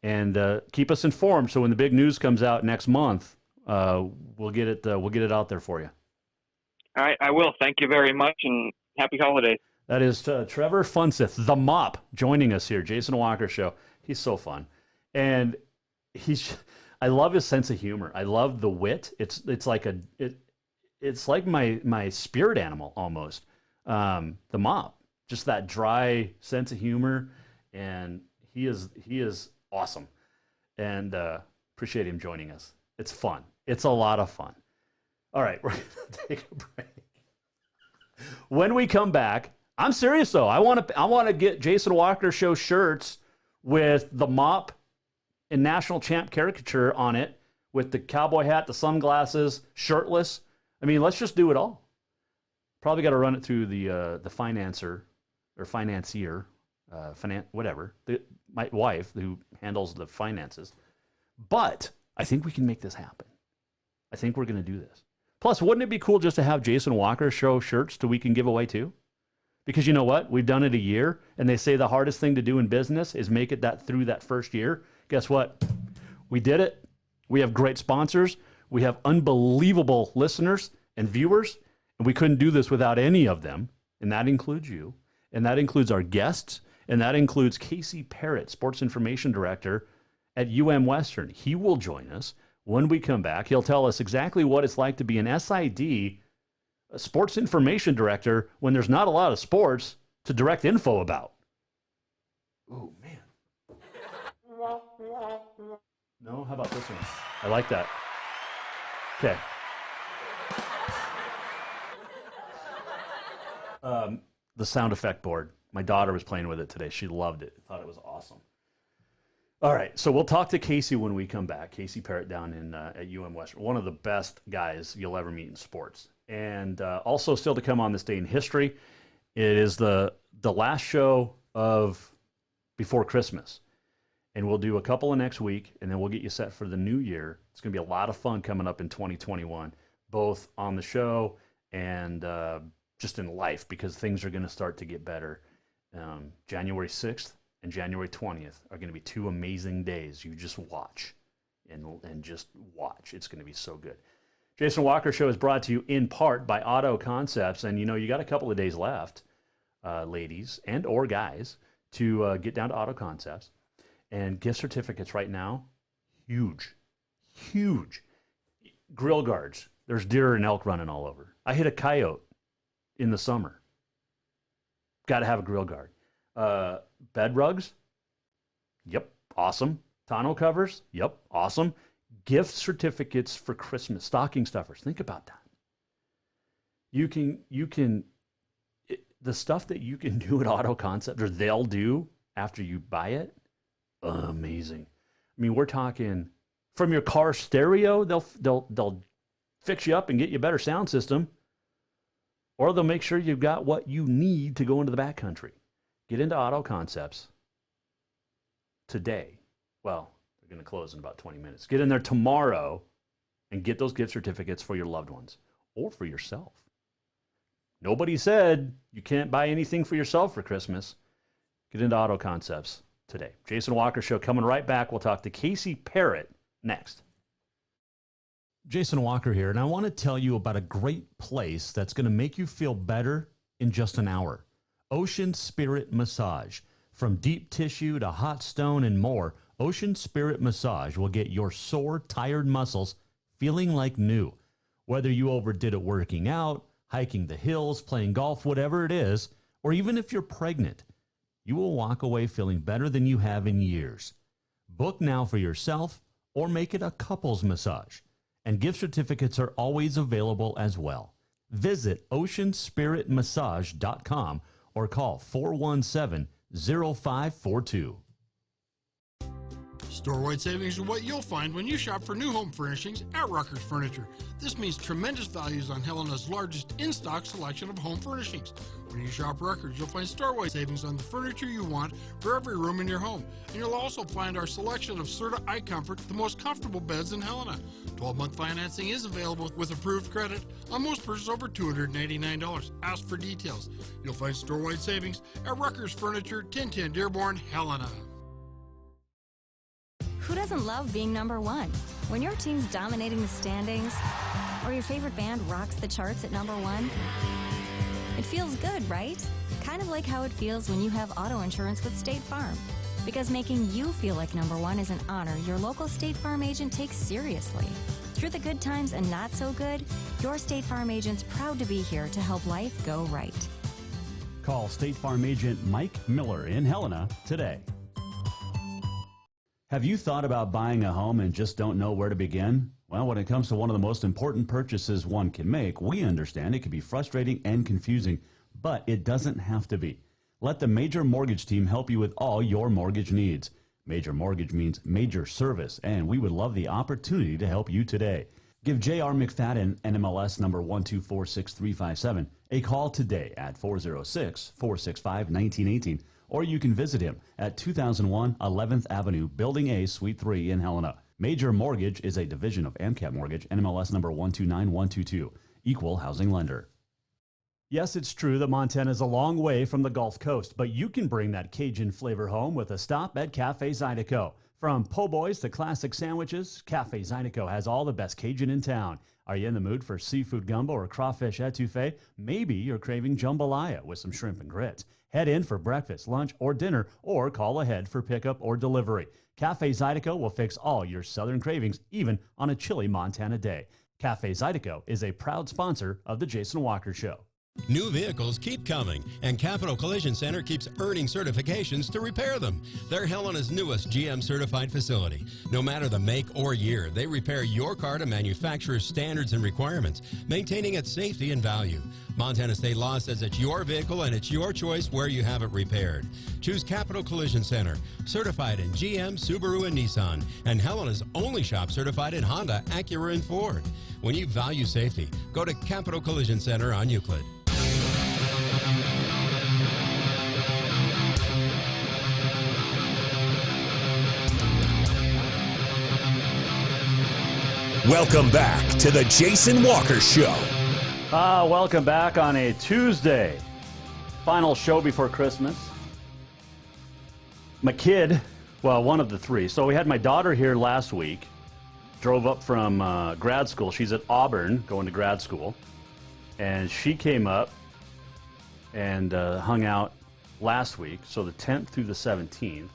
and keep us informed. So when the big news comes out next month, we'll get it out there for you. All right, I will. Thank you very much, and happy holidays. That is Trevor Funseth, the mop, joining us here. Jason Walker Show. He's so fun, and I love his sense of humor. I love the wit. It's like my spirit animal almost. The mop, just that dry sense of humor, and he is awesome, and appreciate him joining us. It's fun. It's a lot of fun. All right, we're gonna take a break. When we come back, I'm serious though. I want to get Jason Walker Show shirts with the mop and national champ caricature on it, with the cowboy hat, the sunglasses, shirtless. I mean, let's just do it all. Probably got to run it through the financer or financier, whatever. My wife who handles the finances. But I think we can make this happen. I think we're going to do this. Plus, wouldn't it be cool just to have Jason Walker Show shirts that we can give away too? Because you know what? We've done it a year, and they say the hardest thing to do in business is make it through that first year. Guess what? We did it. We have great sponsors. We have unbelievable listeners and viewers, and we couldn't do this without any of them, and that includes you, and that includes our guests, and that includes Casey Parrot, Sports Information Director at Western. He will join us when we come back. He'll tell us exactly what it's like to be an SID, a Sports Information Director, when there's not a lot of sports to direct info about. Oh, man. No? How about this one? I like that. Okay. The sound effect board. My daughter was playing with it today. She loved it. Thought it was awesome. All right, so we'll talk to Casey when we come back. Casey Parrot down at Western. One of the best guys you'll ever meet in sports. And also still to come on this day in history, it is the last show of before Christmas. And we'll do a couple of next week, and then we'll get you set for the new year. It's going to be a lot of fun coming up in 2021, both on the show and just in life, because things are going to start to get better. January 6th and January 20th are going to be 2 amazing days. You just watch and just watch. It's going to be so good. Jason Walker Show is brought to you in part by Auto Concepts. And, you got a couple of days left, ladies and or guys, to get down to Auto Concepts. And gift certificates right now, huge. Grill guards. There's deer and elk running all over. I hit a coyote in the summer. Got to have a grill guard. Bed rugs. Yep, awesome. Tonneau covers. Yep, awesome. Gift certificates for Christmas. Stocking stuffers. Think about that. The stuff that you can do at Auto Concept, or they'll do after you buy it, amazing. I mean, we're talking from your car stereo, they'll fix you up and get you a better sound system, or they'll make sure you've got what you need to go into the backcountry. Get into Auto Concepts today. Well, they're going to close in about 20 minutes. Get in there tomorrow and get those gift certificates for your loved ones. or for yourself. Nobody said you can't buy anything for yourself for Christmas. Get into Auto Concepts today. Jason Walker Show coming right back. We'll talk to Casey Parrot next. Jason Walker here, and I want to tell you about a great place that's going to make you feel better in just an hour. Ocean Spirit Massage. From deep tissue to hot stone and more, Ocean Spirit Massage will get your sore, tired muscles feeling like new. Whether you overdid it working out, hiking the hills, playing golf, whatever it is, or even if you're pregnant, you will walk away feeling better than you have in years. Book now for yourself or make it a couples massage. And gift certificates are always available as well. Visit oceanspiritmassage.com or call 417-0542. Store-wide savings are what you'll find when you shop for new home furnishings at Rucker's Furniture. This means tremendous values on Helena's largest in-stock selection of home furnishings. When you shop Rucker's, you'll find store-wide savings on the furniture you want for every room in your home. And you'll also find our selection of Serta iComfort, the most comfortable beds in Helena. 12-month financing is available with approved credit on most purchases over $289. Ask for details. You'll find store-wide savings at Rucker's Furniture, 1010 Dearborn, Helena. Who doesn't love being number one? When your team's dominating the standings, or your favorite band rocks the charts at number one, it feels good, right? Kind of like how it feels when you have auto insurance with State Farm. Because making you feel like number one is an honor your local State Farm agent takes seriously. Through the good times and not so good, your State Farm agent's proud to be here to help life go right. Call State Farm agent Mike Miller in Helena today. Have you thought about buying a home and just don't know where to begin? Well, when it comes to one of the most important purchases one can make, we understand it can be frustrating and confusing, but it doesn't have to be. Let the Major Mortgage team help you with all your mortgage needs. Major Mortgage means major service, and we would love the opportunity to help you today. Give J.R. McFadden, NMLS number 1246357, a call today at 406-465-1918. Or you can visit him at 2001 11th Avenue, Building A, Suite 3 in Helena. Major Mortgage is a division of AMCAP Mortgage, NMLS number 129122, equal housing lender. Yes, it's true that Montana is a long way from the Gulf Coast, but you can bring that Cajun flavor home with a stop at Cafe Zydeco. From po' boys to classic sandwiches, Cafe Zydeco has all the best Cajun in town. Are you in the mood for seafood gumbo or crawfish etouffee? Maybe you're craving jambalaya with some shrimp and grits. Head in for breakfast, lunch, or dinner, or call ahead for pickup or delivery. Cafe Zydeco will fix all your southern cravings, even on a chilly Montana day. Cafe Zydeco is a proud sponsor of The Jason Walker Show. New vehicles keep coming, and Capital Collision Center keeps earning certifications to repair them. They're Helena's newest GM-certified facility. No matter the make or year, they repair your car to manufacturer's standards and requirements, maintaining its safety and value. Montana state law says it's your vehicle and it's your choice where you have it repaired. Choose Capital Collision Center, certified in GM, Subaru, and Nissan, and Helena's only shop certified in Honda, Acura, and Ford. When you value safety, go to Capital Collision Center on Euclid. Welcome back to the Jason Walker Show. Welcome back on a Tuesday. Final show before Christmas. My kid, well, one of the three. So we had my daughter here last week. Drove up from grad school. She's at Auburn going to grad school. And she came up and hung out last week. So the 10th through the 17th.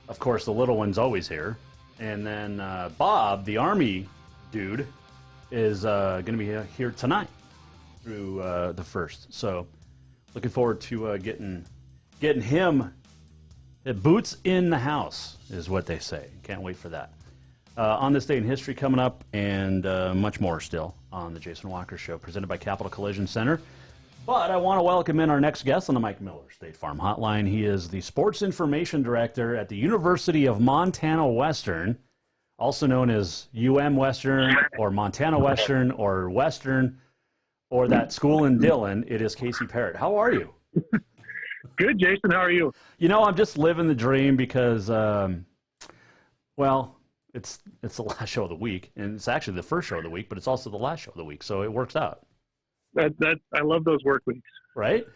Of course, the little one's always here. And then Bob, the Army dude, is going to be here tonight through the 1st. So looking forward to getting him boots in the house is what they say. Can't wait for that. On this day in history coming up, and much more still on the Jason Walker Show, presented by Capital Collision Center. But I want to welcome in our next guest on the Mike Miller State Farm Hotline. He is the Sports Information Director at the University of Montana Western, also known as Western or Montana Western or Western or that school in Dillon. It is Casey Parrot. How are you? Good, Jason. How are you? You know, I'm just living the dream because, well, it's the last show of the week, and it's actually the first show of the week, but it's also the last show of the week, so it works out. I love those work weeks. Right?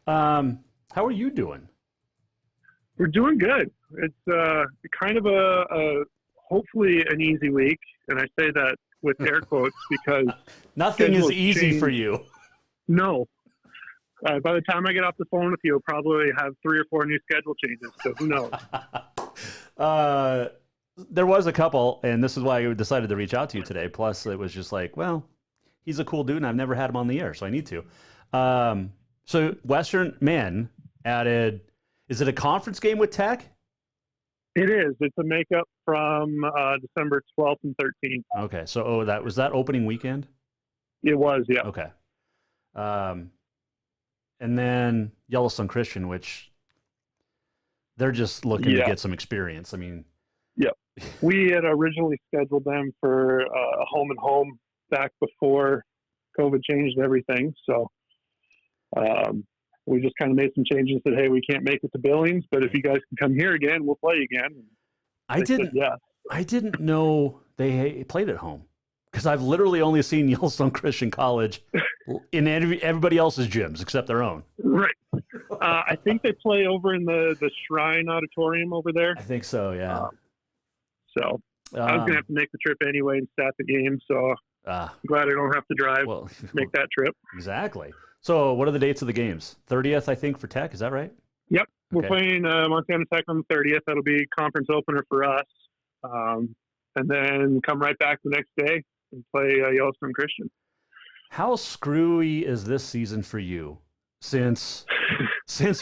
How are you doing? We're doing good. It's kind of a hopefully an easy week, and I say that with air quotes because nothing is easy change. For you. No. By the time I get off the phone with you, I'll probably have 3 or 4 new schedule changes, so who knows? There was a couple, and this is why I decided to reach out to you today. Plus, it was just like, well, he's a cool dude, and I've never had him on the air, so I need to. So Western men added, is it a conference game with Tech? It is. It's a makeup from December 12th and 13th. Okay, so that was that opening weekend? It was, yeah. Okay. And then Yellowstone Christian, which they're just looking to get some experience. I mean, yeah, we had originally scheduled them for a home and home back before COVID changed everything. So we just kind of made some changes. Said, hey, we can't make it to Billings, but if you guys can come here again, we'll play again. I didn't know they played at home because I've literally only seen Yellowstone Christian College in everybody else's gyms except their own. Right. I think they play over in the Shrine Auditorium over there. I think so, yeah. So I was going to have to make the trip anyway and stat the game, so I'm glad I don't have to drive, make that trip. Exactly. So what are the dates of the games? 30th, I think, for Tech. Is that right? Yep. We're playing Montana Tech on the 30th. That'll be conference opener for us. And then come right back the next day and play Yellowstone Christian. How screwy is this season for you since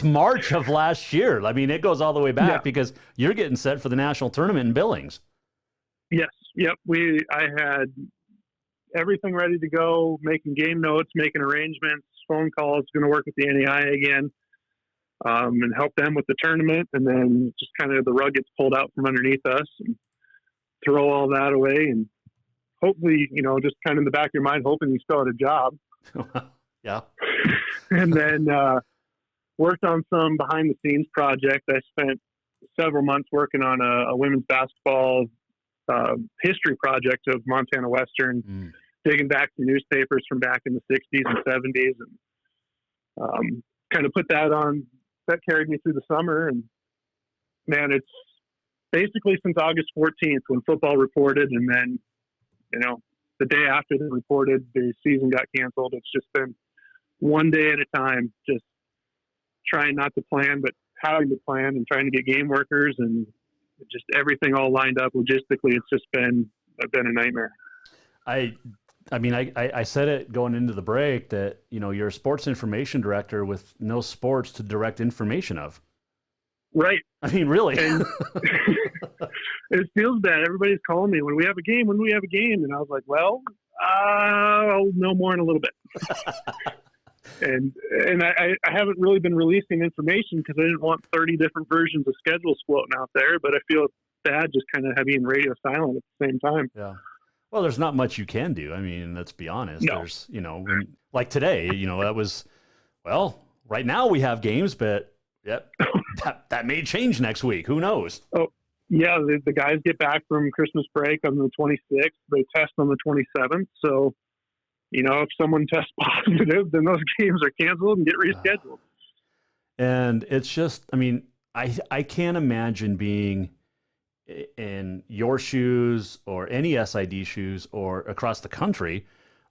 March of last year? I mean, it goes all the way back because you're getting set for the national tournament in Billings. Yes. Yep. I had everything ready to go, making game notes, making arrangements, phone calls, going to work with the NAI again, and help them with the tournament. And then just kind of the rug gets pulled out from underneath us and throw all that away. And hopefully, just kind of in the back of your mind, hoping you still had a job. Yeah. And then worked on some behind the scenes project. I spent several months working on a women's basketball history project of Montana Western, digging back to newspapers from back in the 60s and 70s, and kind of put that on. That carried me through the summer. And man, it's basically since August 14th when football reported, and then the day after they reported the season got canceled. It's just been one day at a time, just trying not to plan, but having to plan and trying to get game workers and just everything all lined up logistically. It's just been a nightmare. I mean, I said it going into the break that, you're a sports information director with no sports to direct information of. Right. I mean, really. And it feels bad. Everybody's calling me when we have a game. And I was like, well, I'll know more in a little bit. and I haven't really been releasing information because I didn't want 30 different versions of schedules floating out there, but I feel bad just kind of having radio silent at the same time. Yeah. Well, there's not much you can do. I mean, let's be honest. No. There's, like today, that was, right now we have games, but that may change next week. Who knows? Oh, yeah. The guys get back from Christmas break on the 26th. They test on the 27th. So, if someone tests positive, then those games are canceled and get rescheduled. And it's just, I mean, I can't imagine being in your shoes or any SID shoes or across the country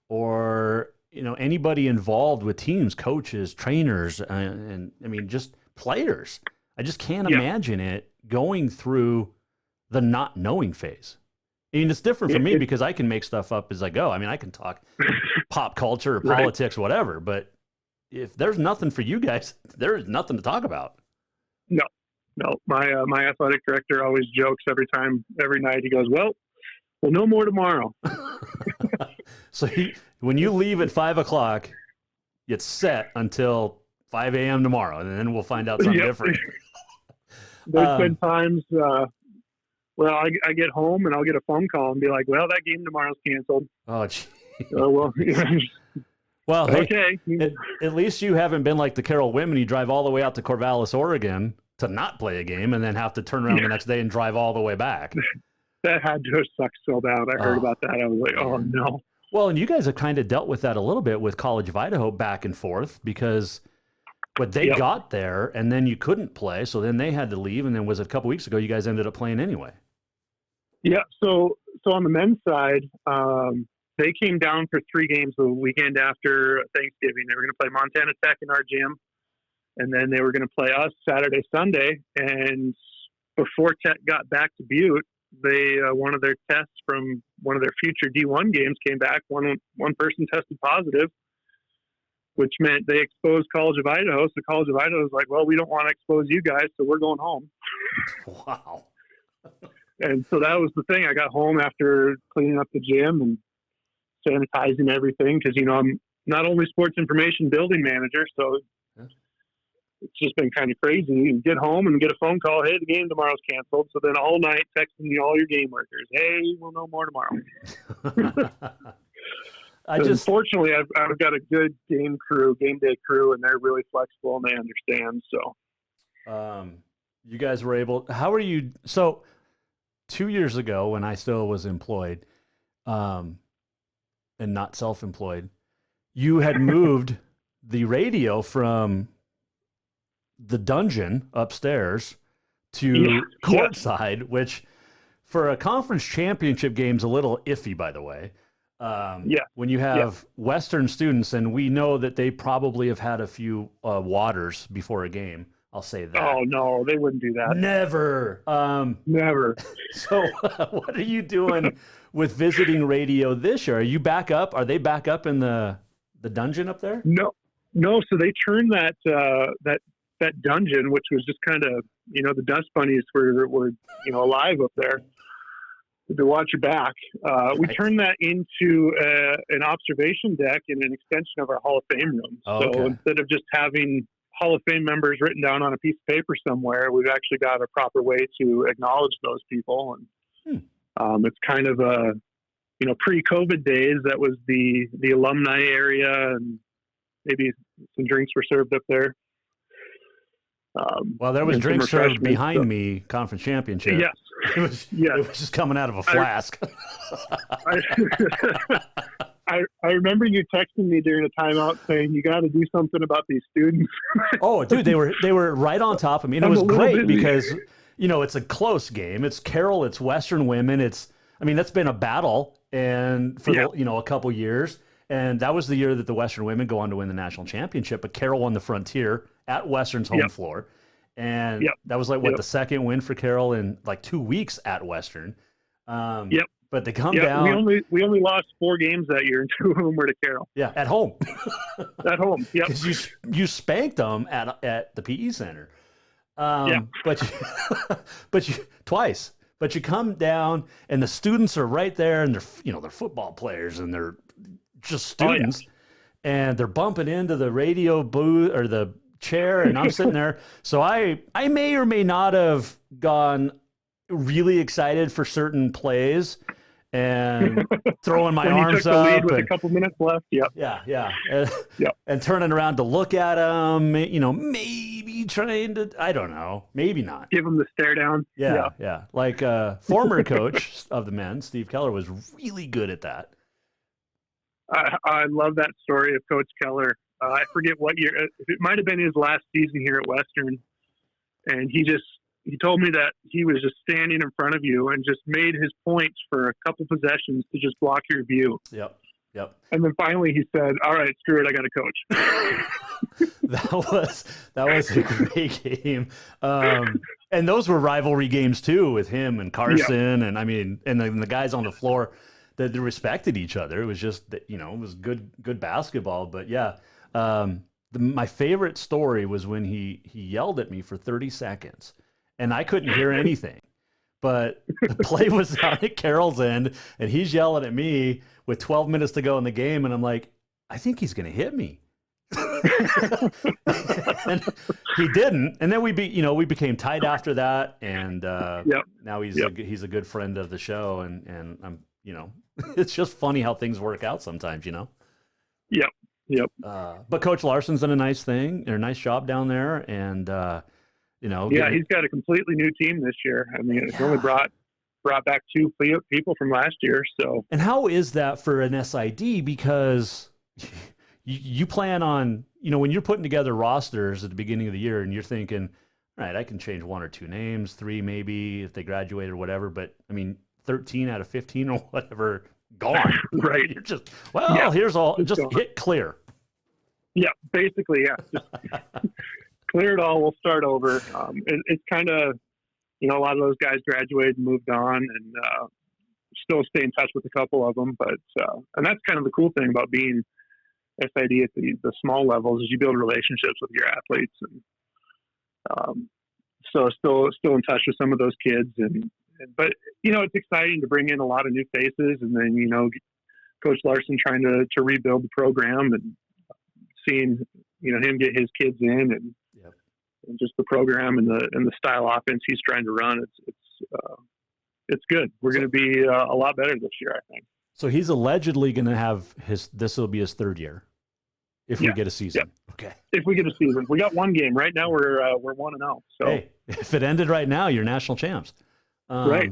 or, anybody involved with teams, coaches, trainers, and I mean, just players. I just can't imagine it going through the not knowing phase. I mean, it's different for me because I can make stuff up as I go. I mean, I can talk pop culture or politics, whatever, but if there's nothing for you guys, there's nothing to talk about. No. My athletic director always jokes every night. He goes, well, we'll know more tomorrow. So when you leave at 5:00, it's set until 5 a.m. tomorrow, and then we'll find out something different. There's been times, I get home and I'll get a phone call and be like, well, that game tomorrow's canceled. Oh, gee. Well, okay. Hey, at least you haven't been like the Carroll women. You drive all the way out to Corvallis, Oregon to not play a game and then have to turn around the next day and drive all the way back. That had to have sucked so bad. I heard about that. I was like, oh no. Well, and you guys have kind of dealt with that a little bit with College of Idaho back and forth because but they got there and then you couldn't play. So then they had to leave. And then was it a couple weeks ago, you guys ended up playing anyway? Yeah. So on the men's side, they came down for 3 games the weekend after Thanksgiving. They were going to play Montana Tech in our gym. And then they were going to play us Saturday, Sunday. And before Tech got back to Butte, they one of their tests from one of their future D1 games came back. One person tested positive, which meant they exposed College of Idaho. So College of Idaho was like, well, we don't want to expose you guys, so we're going home. Wow. And so that was the thing. I got home after cleaning up the gym and sanitizing everything because, I'm not only sports information building manager, so it's just been kind of crazy. You get home and get a phone call, hey, the game tomorrow's canceled. So then all night texting me all your game workers, hey, we'll know more tomorrow. Unfortunately, I've got a good game day crew, and they're really flexible and they understand. So, you guys were able. How are you? So, 2 years ago, when I still was employed, and not self-employed, you had moved the radio from the dungeon upstairs to courtside, which for a conference championship game is a little iffy, by the way. When you have Western students, and we know that they probably have had a few waters before a game. I'll say that. Oh no, they wouldn't do that. Never. Never. So what are you doing with visiting radio this year? Are you back up? Are they back up in the dungeon up there? No. So they turned that dungeon, which was just kind of, the dust bunnies were alive up there to watch your back. We turned that into an observation deck and an extension of our Hall of Fame room. So instead of just having Hall of Fame members written down on a piece of paper somewhere, we've actually got a proper way to acknowledge those people. And it's kind of a, pre-COVID days, that was the alumni area, and maybe some drinks were served up there. Well, there was drinks served behind me, conference championship. Yes. It was just coming out of a flask. I remember you texting me during a timeout saying you got to do something about these students. Oh, dude, they were right on top of me, and it was great because it's a close game. It's Carroll, it's Western women. That's been a battle, and for a couple years, and that was the year that the Western women go on to win the national championship. But Carroll won the Frontier at Western's home floor, and that was the second win for Carroll in 2 weeks at Western. But they come down. We only lost 4 games that year, and 2 of them were to Carroll. Yeah, at home. At home. Yep. Because you spanked them at the PE center. But you twice. But you come down, and the students are right there, and they're football players, and they're just students, and they're bumping into the radio booth or the chair, and I'm sitting there. So I may or may not have gone really excited for certain plays and throwing my arms up lead with a couple minutes left. And turning around to look at them, maybe trying to, I don't know, maybe not give them the stare down. Like former coach of the men, Steve Keller, was really good at that. I love that story of Coach Keller. I forget what year, it might have been his last season here at Western, and he told me that he was just standing in front of you and just made his points for a couple possessions to just block your view. Yep. And then finally he said, all right, screw it, I got to coach. That was a great game. And those were rivalry games too, with him and Carson. And and the guys on the floor that respected each other. It was just, it was good basketball. But my favorite story was when he yelled at me for 30 seconds. And I couldn't hear anything, but the play was down at Carroll's end, and he's yelling at me with 12 minutes to go in the game, and I'm like, I think he's going to hit me. And he didn't, and then we became tight after that, and now he's a good friend of the show, and I'm it's just funny how things work out sometimes, Yep. But Coach Larson's done a nice job down there, and. He's got a completely new team this year. It's only brought brought back 2 people from last year. So, and how is that for an SID? Because you plan on, when you're putting together rosters at the beginning of the year and you're thinking, all right, I can change 1 or 2 names, 3 maybe if they graduate or whatever. But 13 out of 15 or whatever, gone. Right. You're just, here's all, just gone. hit clear. Yeah, basically, yeah. Just clear it all. We'll start over. It's kind of, a lot of those guys graduated and moved on, and still stay in touch with a couple of them. But and that's kind of the cool thing about being SID at the small levels is you build relationships with your athletes, and so still in touch with some of those kids. But it's exciting to bring in a lot of new faces, and then Coach Larson trying to rebuild the program and seeing him get his kids in and just the program and the style offense he's trying to run. It's good. We're going to be a lot better this year, I think. So he's allegedly going to have this will be his 3rd year if we get a season. Yeah. Okay. If we get a season, we got 1 game right now. We're 1-0. So hey, if it ended right now, you're national champs. Right.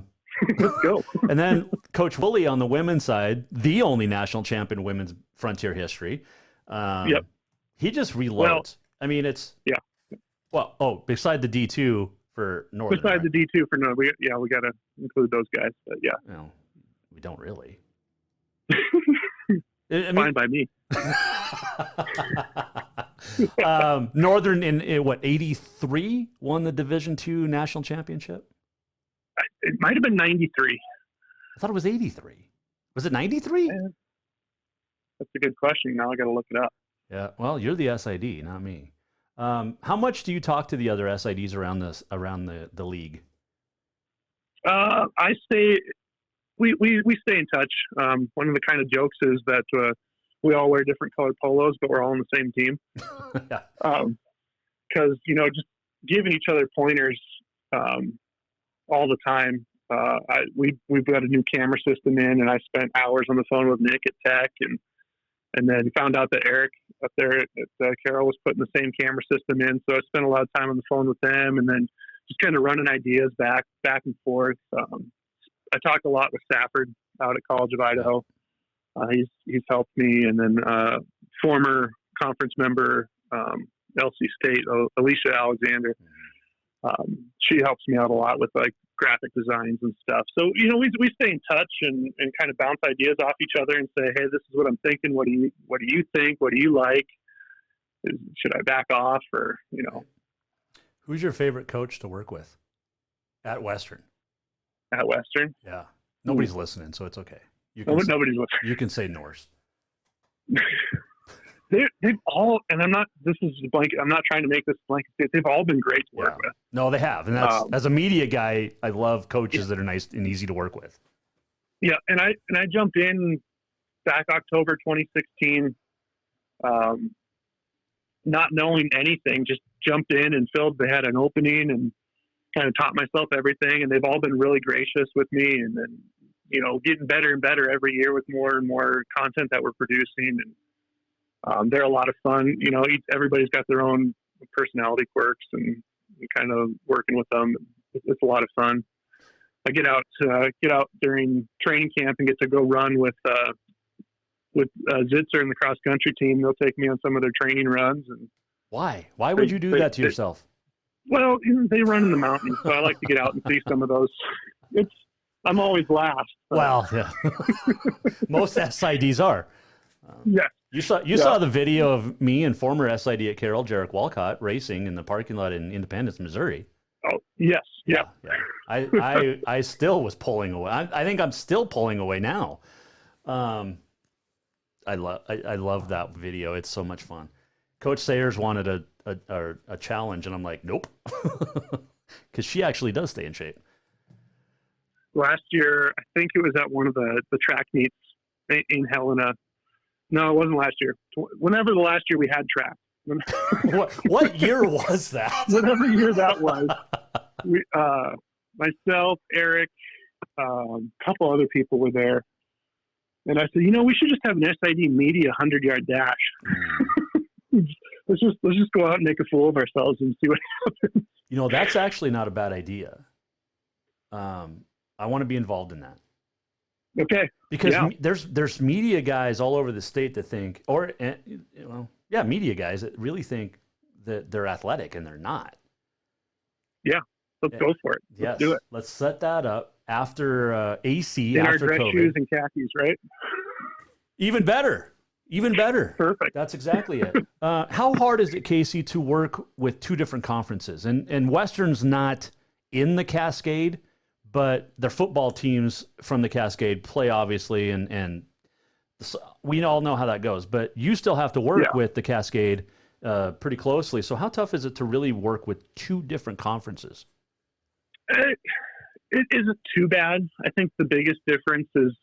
Let's go. And then Coach Woolley on the women's side, the only national champ in women's Frontier history. Yep. He just reloads. Well, it's Well, beside the D2 for Northern. Beside the D2 for Northern, we got to include those guys. But yeah. No, we don't really. Fine by me. Northern in what, 83 won the Division II national championship? It might have been 93. I thought it was 83. Was it 93? That's a good question. Now I got to look it up. Yeah. Well, you're the SID, not me. How much do you talk to the other SIDs around the league? We stay in touch. One of the kind of jokes is that we all wear different colored polos, but we're all on the same team. Because just giving each other pointers all the time. We've got a new camera system in, and I spent hours on the phone with Nick at Tech, and then found out that Eric up there at Carroll was putting the same camera system in. So I spent a lot of time on the phone with them, and then just kind of running ideas back and forth. I talked a lot with Stafford out at College of Idaho. He's helped me, and then former conference member LC State, Alicia Alexander. She helps me out a lot with like graphic designs and stuff. So, we stay in touch and kind of bounce ideas off each other and say, hey, this is what I'm thinking. What do you think? What do you like? Should I back off or, Who's your favorite coach to work with at Western? At Western? Yeah. Nobody's listening, so it's okay. Nobody's listening. You can say Norse. They've all, and I'm not trying to make this blanket statement. They've all been great to work with. No, they have. And that's, as a media guy, I love coaches that are nice and easy to work with. Yeah. And I jumped in back October 2016, not knowing anything, just jumped in and they had an opening and kind of taught myself everything. And they've all been really gracious with me, and then, getting better and better every year with more and more content that we're producing. And they're a lot of fun. Everybody's got their own personality quirks, and kind of working with them, it's a lot of fun. I get out during training camp and get to go run with Zitzer and the cross country team. They'll take me on some of their training runs. And why would you do that to yourself? Well, they run in the mountains, so I like to get out and see some of those. I'm always last. Well, yeah. Most SIDs are. Yeah. You saw the video of me and former SID at Carroll, Jarek Walcott, racing in the parking lot in Independence, Missouri. Oh, yes. Yeah. I still was pulling away. I think I'm still pulling away now. I love that video. It's so much fun. Coach Sayers wanted a challenge, and I'm like, nope. Because she actually does stay in shape. Last year, I think it was at one of the track meets in Helena. No, it wasn't last year. Whenever the last year we had track. What year was that? Whatever year that was. Myself, Eric, a couple other people were there. And I said, we should just have an SID media 100-yard dash. let's just go out and make a fool of ourselves and see what happens. That's actually not a bad idea. I want to be involved in that. Okay. Because Yeah. there's media guys all over the state that think, media guys that really think that they're athletic and they're not. Yeah. Let's go for it. Let's do it. Let's set that up after AC, In after our dress COVID. shoes and khakis, right? Even better. Even better. Perfect. That's exactly it. How hard is it, Casey, to work with two different conferences? And Western's not in the Cascade, but their football teams from the Cascade play, obviously, and we all know how that goes. But you still have to work with the Cascade pretty closely. So how tough is it to really work with two different conferences? It isn't too bad. I think the biggest difference is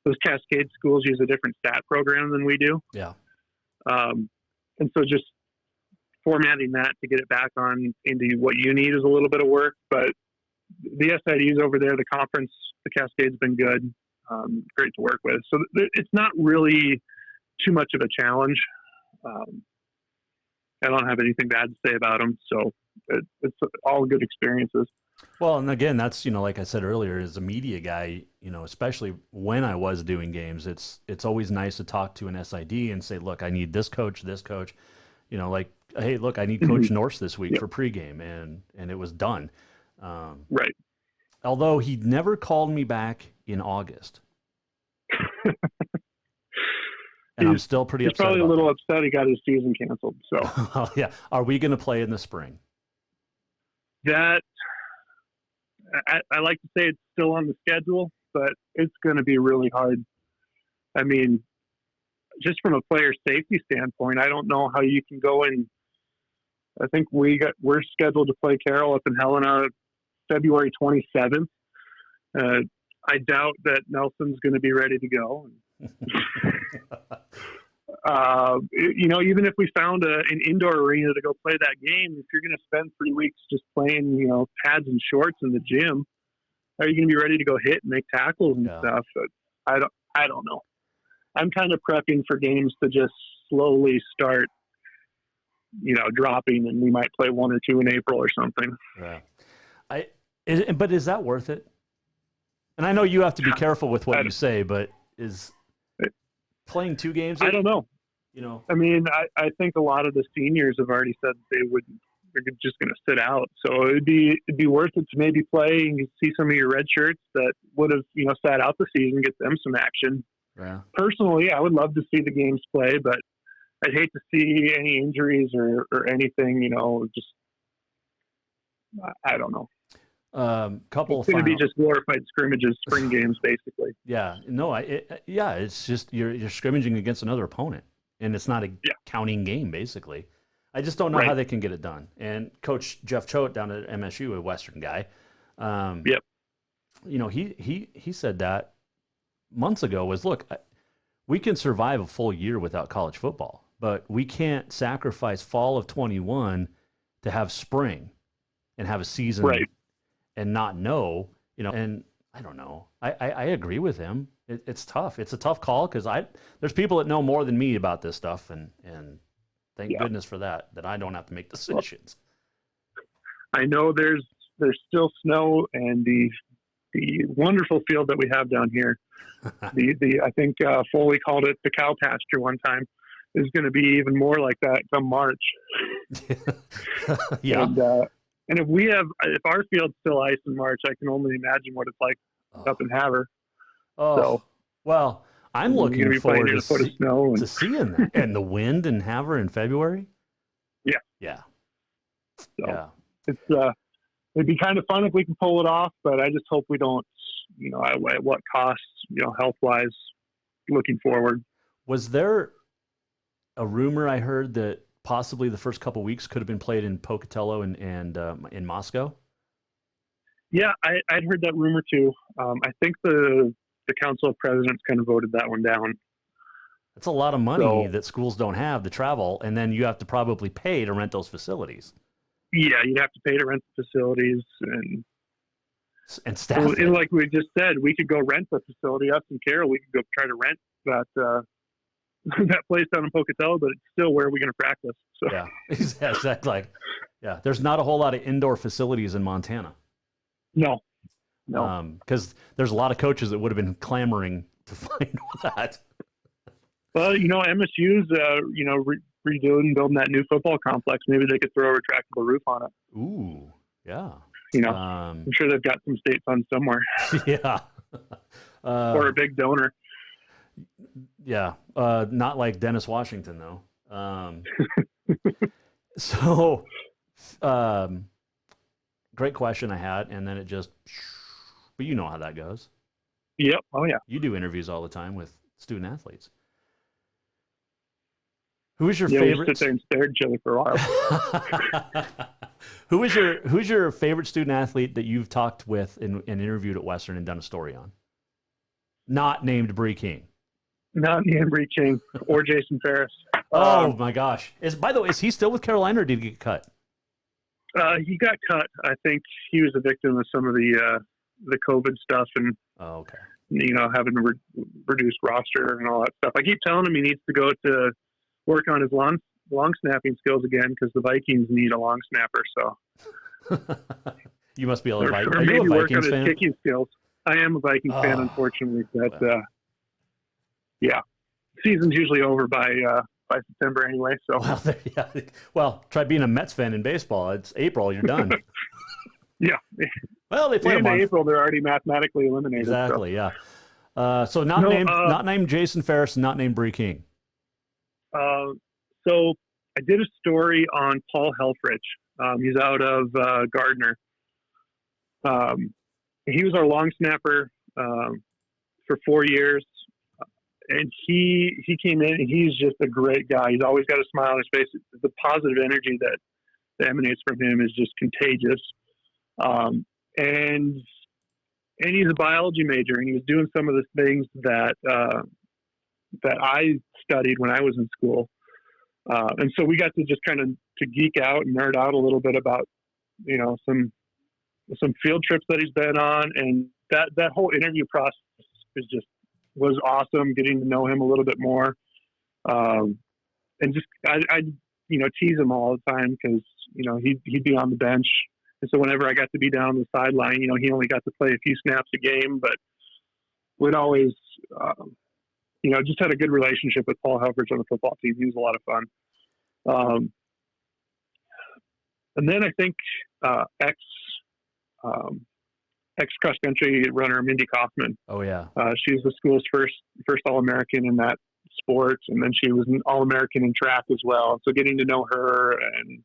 those Cascade schools use a different stat program than we do. Yeah. And so just formatting that to get it back on into what you need is a little bit of work. But the SIDs over there, the conference, the Cascade's been good, great to work with. So it's not really too much of a challenge. I don't have anything bad to say about them. So it's all good experiences. Well, and again, that's, like I said earlier, as a media guy, especially when I was doing games, it's always nice to talk to an SID and say, look, I need this coach, hey, look, I need Coach Norse this week for pregame, and it was done. Right. Although he never called me back in August. And I'm still pretty upset. He's probably a little that. upset he got his season canceled. So yeah. Are we going to play in the spring? That I like to say it's still on the schedule, but it's going to be really hard. I mean, just from a player safety standpoint, I don't know how you can go in. I think we're scheduled to play Carroll up in Helena February 27th. I doubt that Nelson's going to be ready to go. Even if we found an indoor arena to go play that game, if you're going to spend 3 weeks just playing, pads and shorts in the gym, how are you going to be ready to go hit and make tackles and stuff? But I don't know. I'm kind of prepping for games to just slowly start, dropping, and we might play 1 or 2 in April or something. Yeah. But is that worth it? And I know you have to be careful with what you say, but is playing 2 games? I don't know. I mean, I think a lot of the seniors have already said they're just going to sit out. So it'd be worth it to maybe play and see some of your red shirts that would have, sat out the season, get them some action. Yeah. Personally, I would love to see the games play, but I'd hate to see any injuries or anything, just, I don't know. Couple. It's going to be just glorified scrimmages, spring games, basically. Yeah. No. It's just you're scrimmaging against another opponent, and it's not a counting game. Basically, I just don't know how they can get it done. And Coach Jeff Choate down at MSU, a Western guy, he said that months ago was, look, we can survive a full year without college football, but we can't sacrifice fall of 21 to have spring and have a season. Right. And not know, and I don't know. I agree with him. It's tough. It's a tough call because there's people that know more than me about this stuff, and thank goodness for that I don't have to make decisions. I know there's still snow, and the wonderful field that we have down here. I think Foley called it the cow pasture one time. Is going to be even more like that come March. Yeah. And if our field's still ice in March, I can only imagine what it's like up in Havre. Well, I'm looking forward to seeing that. And the wind in Havre in February? Yeah. Yeah. So it'd be kind of fun if we can pull it off, but I just hope we don't, at what cost, health-wise, looking forward. Was there a rumor I heard that possibly the first couple weeks could have been played in Pocatello and in Moscow? Yeah, I'd heard that rumor too. I think the Council of Presidents kind of voted that one down. That's a lot of money that schools don't have to travel, and then you have to probably pay to rent those facilities. Yeah, you'd have to pay to rent the facilities and staff. And like we just said, we could go rent the facility. Us and Carroll, we could go try to rent that that place down in Pocatello, but it's still where we're going to practice. So. Yeah, exactly. Yeah, there's not a whole lot of indoor facilities in Montana. No. No. Because there's a lot of coaches that would have been clamoring to find that. Well, MSU's, redoing and building that new football complex. Maybe they could throw a retractable roof on it. Ooh, yeah. I'm sure they've got some state funds somewhere. Yeah. Or a big donor. Yeah. Not like Dennis Washington, though. So, great question I had, and then it just, but you know how that goes. Yep. Oh, yeah. You do interviews all the time with student athletes. Who is your favorite? favorite? We sit there and stare at each other for a while. Who's your favorite student athlete that you've talked with and interviewed at Western and done a story on? Not named Bree King. Not named Bree King or Jason Ferris. Oh my gosh! By the way, is he still with Carolina or did he get cut? He got cut. I think he was a victim of some of the COVID stuff and having to reduce roster and all that stuff. I keep telling him he needs to go to work on his long snapping skills again because the Vikings need a long snapper. So you must be a Vikings fan. Or maybe work on his kicking skills. I am a Vikings fan, unfortunately. But season's usually over by September anyway. So well, try being a Mets fan in baseball. It's April, you're done. Yeah. Well, they play in April. They're already mathematically eliminated. Exactly. So. Yeah. So not named Jason Ferris, not named Bree King. So I did a story on Paul Helfrich. He's out of Gardner. He was our long snapper for 4 years. And he came in and he's just a great guy. He's always got a smile on his face. The positive energy that emanates from him is just contagious. And he's a biology major and he was doing some of the things that I studied when I was in school. And so we got to just kind of to geek out and nerd out a little bit about, some field trips that he's been on. And that whole interview process was awesome, getting to know him a little bit more. And just, I tease him all the time because, he'd be on the bench. And so whenever I got to be down the sideline, he only got to play a few snaps a game, but we'd always, just had a good relationship with Paul Helfrich on the football team. He was a lot of fun. And then I think ex cross country runner Mindy Kaufman. Oh yeah, she was the school's first All-American in that sport, and then she was an All-American in track as well. So getting to know her and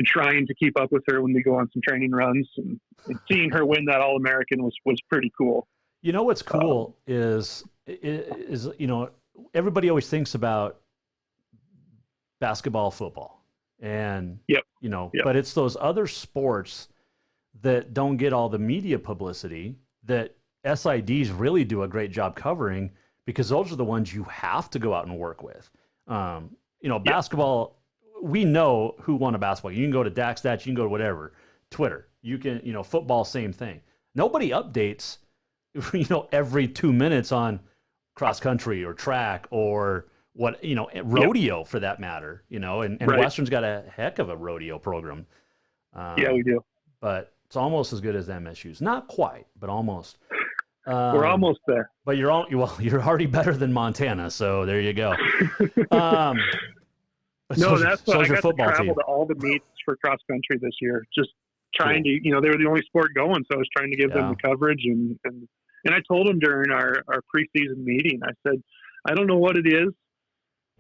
trying to keep up with her when we go on some training runs and seeing her win that All-American was pretty cool. What's cool is everybody always thinks about basketball, football, and but it's those other sports that don't get all the media publicity that SIDs really do a great job covering, because those are the ones you have to go out and work with. Basketball, we know who won a basketball. You can go to DaxStats, you can go to whatever, Twitter. You can, football, same thing. Nobody updates, every 2 minutes on cross country or track or rodeo for that matter, and right. Western's got a heck of a rodeo program. Yeah, we do. But it's almost as good as MSU's. Not quite, but almost. We're almost there. But you're already better than Montana, so there you go. That's why I got to travel to all the meets for cross country this year. Just trying to, they were the only sport going, so I was trying to give them the coverage. And I told them during our preseason meeting, I said, I don't know what it is.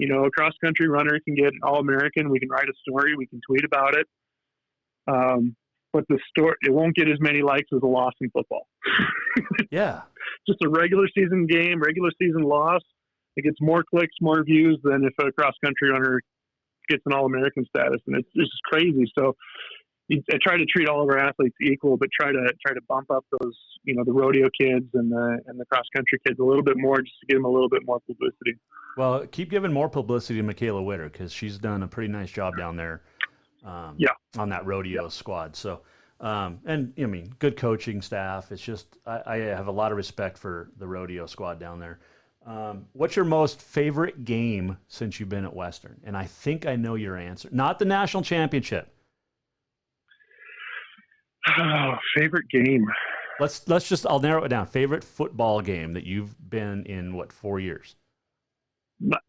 A cross country runner can get All-American. We can write a story. We can tweet about it. But the story, it won't get as many likes as a loss in football. Yeah. Just a regular season game, regular season loss. It gets more clicks, more views than if a cross country runner gets an All-American status. And it's just crazy. So I try to treat all of our athletes equal, but try to bump up those, the rodeo kids and the cross country kids a little bit more, just to give them a little bit more publicity. Well, keep giving more publicity to Michaela Witter, because she's done a pretty nice job down there. On that rodeo squad. So, good coaching staff. It's just, I have a lot of respect for the rodeo squad down there. What's your most favorite game since you've been at Western? And I think I know your answer. Not the national championship. Oh, favorite game. Let's just, I'll narrow it down. Favorite football game that you've been in, 4 years?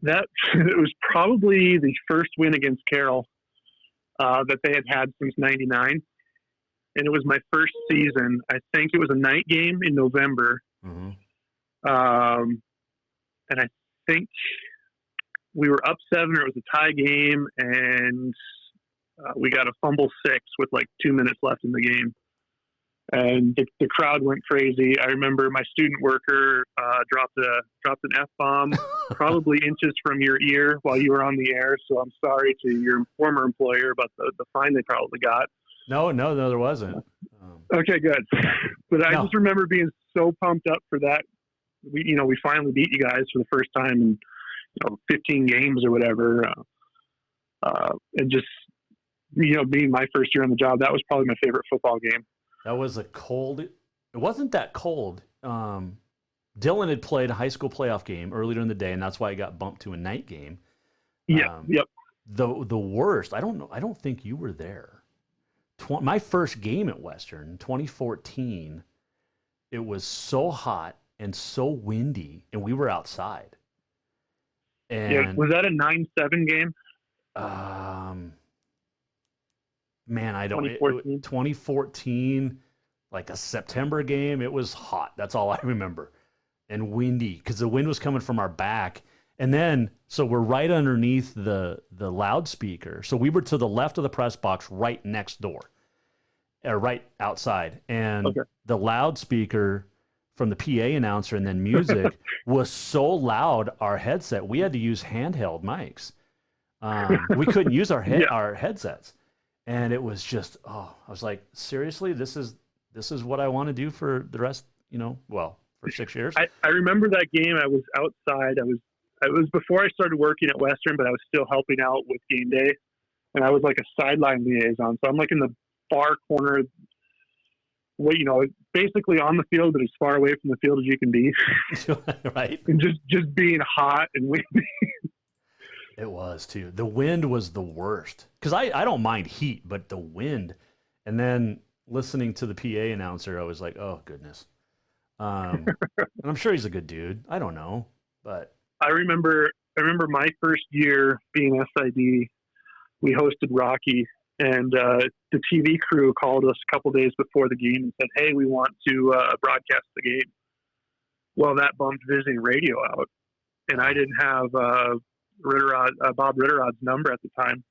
That it was probably the first win against Carroll that they had since '99, and it was my first season. I think it was a night game in November, and I think we were up 7, or it was a tie game, and we got a fumble 6 with like 2 minutes left in the game. And the crowd went crazy. I remember my student worker dropped an F-bomb probably inches from your ear while you were on the air. So I'm sorry to your former employer about the fine they probably got. No, there wasn't. Okay, good. But I just remember being so pumped up for that. We finally beat you guys for the first time in 15 games or whatever. And just, being my first year on the job, that was probably my favorite football game. That was it wasn't that cold. Dylan had played a high school playoff game earlier in the day, and that's why it got bumped to a night game. Yeah. Yep. The worst, I don't think you were there. My first game at Western, 2014, it was so hot and so windy, and we were outside. And was that a 9-7 game? Man, I don't. 2014, like a September game. It was hot. That's all I remember, and windy because the wind was coming from our back. And then, so we're right underneath the loudspeaker. So we were to the left of the press box, right next door, or right outside. And the loudspeaker from the PA announcer and then music was so loud. Our headset, we had to use handheld mics. We couldn't use our headsets. And it was just, I was like, seriously, this is what I want to do for the rest, for 6 years. I remember that game. I was outside. It was before I started working at Western, but I was still helping out with game day. And I was like a sideline liaison. So I'm like in the far corner, basically on the field, but as far away from the field as you can be. Right. And just being hot and windy. It was too. The wind was the worst because I don't mind heat, but the wind. And then listening to the PA announcer, I was like, oh goodness. And I'm sure he's a good dude. I don't know, but I remember my first year being SID. We hosted Rocky, and the TV crew called us a couple days before the game and said, "Hey, we want to broadcast the game." Well, that bumped visiting radio out, and I didn't have Bob Ritterod's number at the time.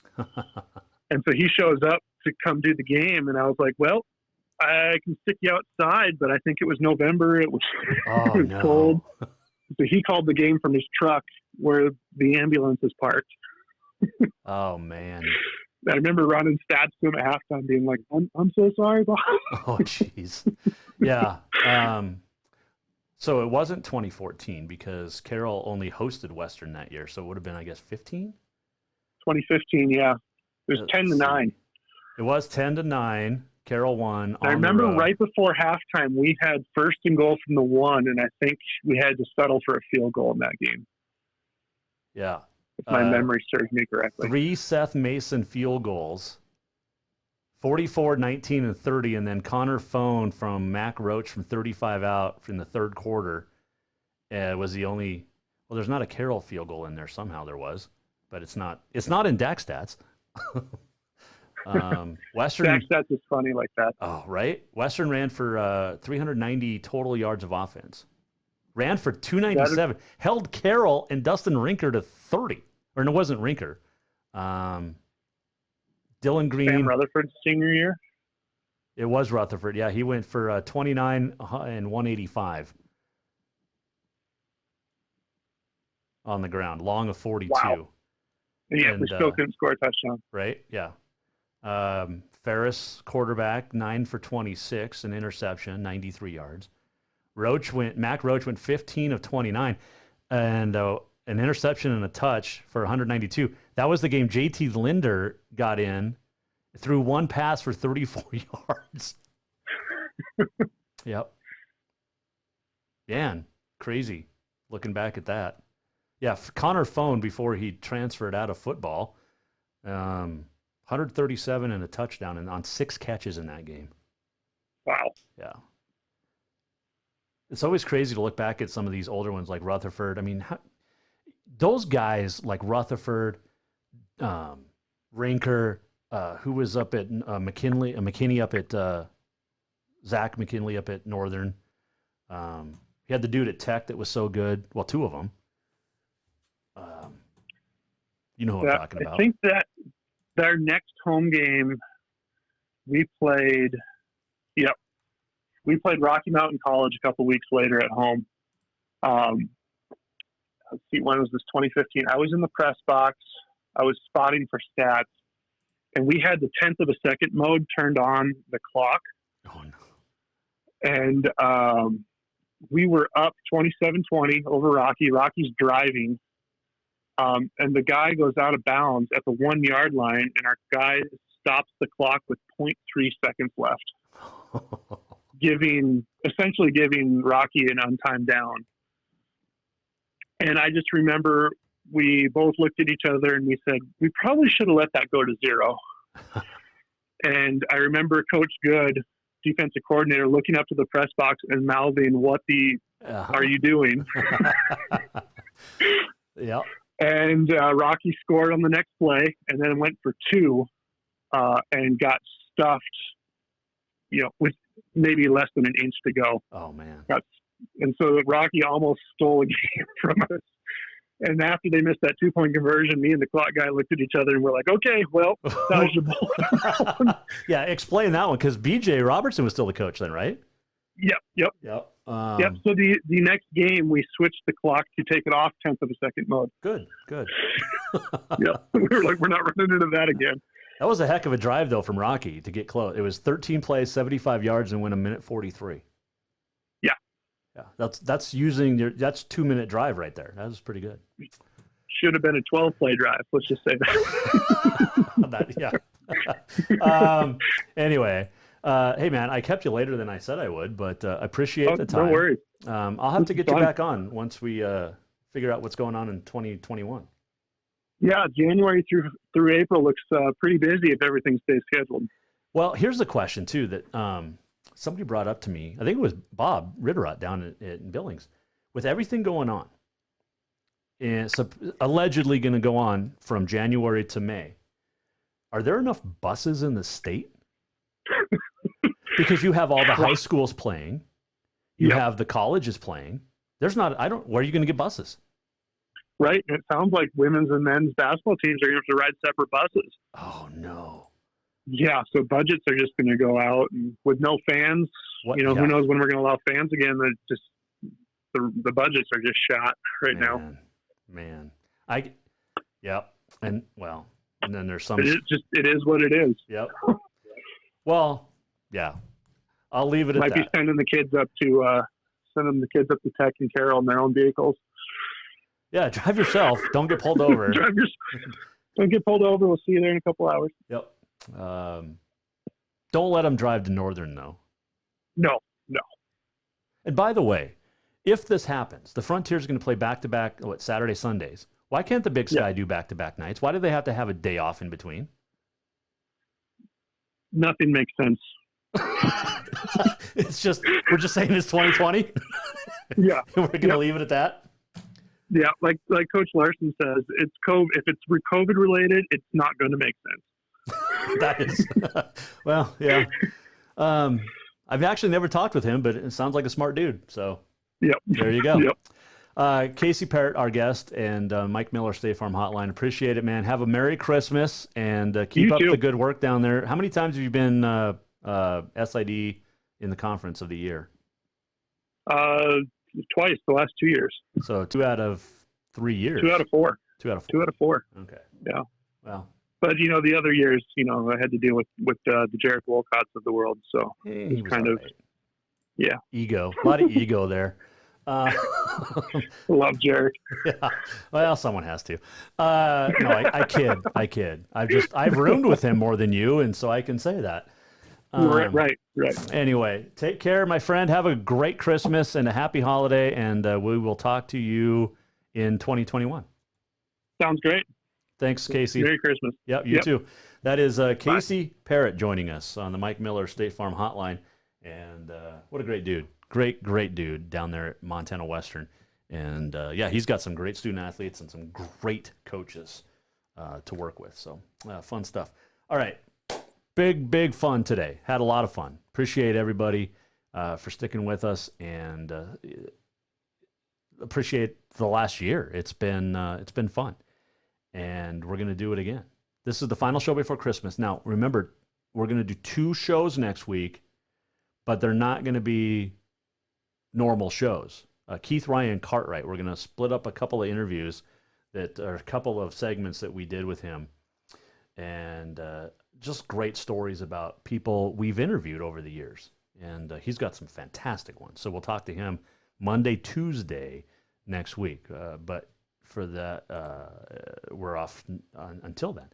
And so he shows up to come do the game, and I was like, well, I can stick you outside, but I think it was November. It was, it was cold. So he called the game from his truck where the ambulance is parked. Oh, man. I remember running stats to him at halftime being like, I'm so sorry, Bob. Oh, jeez. Yeah. So it wasn't 2014 because Carroll only hosted Western that year. So it would have been, I guess, 15? 2015, yeah. It was 10-9. It was 10-9. Carroll won. I remember right before halftime, we had first and goal from the 1, and I think we had to settle for a field goal in that game. Yeah. If my memory serves me correctly. 3 Seth Mason field goals. 44, 19, and 30, and then Connor Phone from Mac Roach from 35 out from the third quarter was the only. Well, there's not a Carroll field goal in there. Somehow there was, but it's not in DAC stats. Western DAC stats is funny like that. Oh, right. Western ran for 390 total yards of offense. Ran for 297. Held Carroll and Dustin Rinker to 30. Or no, it wasn't Rinker. Dylan Green. Sam Rutherford's senior year? It was Rutherford. Yeah, he went for 29 and 185 on the ground. Long of 42. Wow. Yeah, we still couldn't score a touchdown. Right? Yeah. Ferris, quarterback, 9 for 26, an interception, 93 yards. Mac Roach went 15 of 29, and an interception and a touch for 192. That was the game JT Linder got in, threw one pass for 34 yards. Yep. Man, crazy looking back at that. Yeah, Connor Phone before he transferred out of football, 137 and a touchdown and on 6 catches in that game. Wow. Yeah. It's always crazy to look back at some of these older ones like Rutherford. I mean, those guys like Rutherford, Rinker, who was up at McKinley up at Zach McKinley up at Northern. He had the dude at Tech that was so good. Well, two of them. You know who I'm talking about. I think that their next home game, we played Rocky Mountain College a couple weeks later at home. Let's see, when was this? 2015. I was in the press box. I was spotting for stats, and we had the 10th of a second mode turned on the clock. Oh, no. And we were up 27-20 over Rocky. Rocky's driving. And the guy goes out of bounds at the 1 yard line, and our guy stops the clock with 0.3 seconds left, essentially giving Rocky an untimed down. And I just remember we both looked at each other and we said, we probably should have let that go to 0. And I remember Coach Good, defensive coordinator, looking up to the press box and mouthing, "What the are you doing?" Yep. And Rocky scored on the next play, and then went for 2, and got stuffed, with maybe less than an inch to go. Oh man! And so Rocky almost stole a game from us. And after they missed that 2-point conversion, me and the clock guy looked at each other and we're like, "Okay, well, that was your ball." Yeah, explain that one, because BJ Robertson was still the coach then, right? Yep. Yep. Yep. So the next game we switched the clock to take it off 10th of a second mode. Good. Yeah. We were like, we're not running into that again. That was a heck of a drive though from Rocky to get close. It was 13 plays, 75 yards, and win a minute 43. Yeah. Yeah. That's 2-minute drive right there. That was pretty good. Should have been a 12-play drive. Let's just say that. Yeah. Anyway. Hey man, I kept you later than I said I would, but I appreciate the time. No worries. I'll have to get you back on once we figure out what's going on in 2021. Yeah, January through April looks pretty busy if everything stays scheduled. Well, here's the question too that somebody brought up to me. I think it was Bob Ritterott down in Billings. With everything going on, and it's allegedly going to go on from January to May, are there enough buses in the state? Because you have all the high schools playing, you have the colleges playing. There's not. Where are you going to get buses? Right. It sounds like women's and men's basketball teams are going to have to ride separate buses. Oh no. Yeah. So budgets are just going to go out, and with no fans, who knows when we're going to allow fans again? The budgets are just shot right now. Man, and then there's some. It is what it is. Yep. Well, yeah, I'll leave it at that. Might be sending the kids up to Tech and Carroll in their own vehicles. Yeah, drive yourself. Don't get pulled over. Don't get pulled over. We'll see you there in a couple hours. Yep. Don't let them drive to Northern, though. No. And by the way, if this happens, the Frontier's going to play back-to-back, Saturday, Sundays. Why can't the Big Sky do back-to-back nights? Why do they have to have a day off in between? Nothing makes sense. We're just saying it's 2020. Yeah. We're going to leave it at that. Yeah, like Coach Larson says, it's COVID. If it's COVID related, it's not going to make sense. That is, well, yeah. I've actually never talked with him, but it sounds like a smart dude. So, there you go. Yep. Casey Parrot, our guest, and Mike Miller, State Farm Hotline. Appreciate it, man. Have a Merry Christmas and keep up the good work down there. How many times have you been SID in the conference of the year? Twice the last 2 years. So 2 out of 3 years. 2 out of 4. 2 out of 4. 2 out of 4. Okay. Yeah. Well. But the other years, I had to deal with the Jarek Wolcotts of the world. So he was kind of, yeah. Ego. A lot of ego there. Love Jarek. Yeah. Well, someone has to. No, I kid. I've roomed with him more than you, and so I can say that. Right. Anyway, take care, my friend. Have a great Christmas and a happy holiday, and we will talk to you in 2021. Sounds great. Thanks, Casey. Merry Christmas. Yep, you too. That is Casey Parrot joining us on the Mike Miller State Farm Hotline, and what a great dude. Great dude down there at Montana Western. And, he's got some great student athletes and some great coaches to work with. So, fun stuff. All right. Big fun today. Had a lot of fun. Appreciate everybody for sticking with us, and appreciate the last year. It's been fun, and we're going to do it again. This is the final show before Christmas. Now, remember, we're going to do 2 shows next week, but they're not going to be normal shows. Keith Ryan Cartwright, we're going to split up a couple of interviews that are a couple of segments that we did with him, and just great stories about people we've interviewed over the years. And he's got some fantastic ones. So we'll talk to him Monday, Tuesday next week. But for that, we're off until then.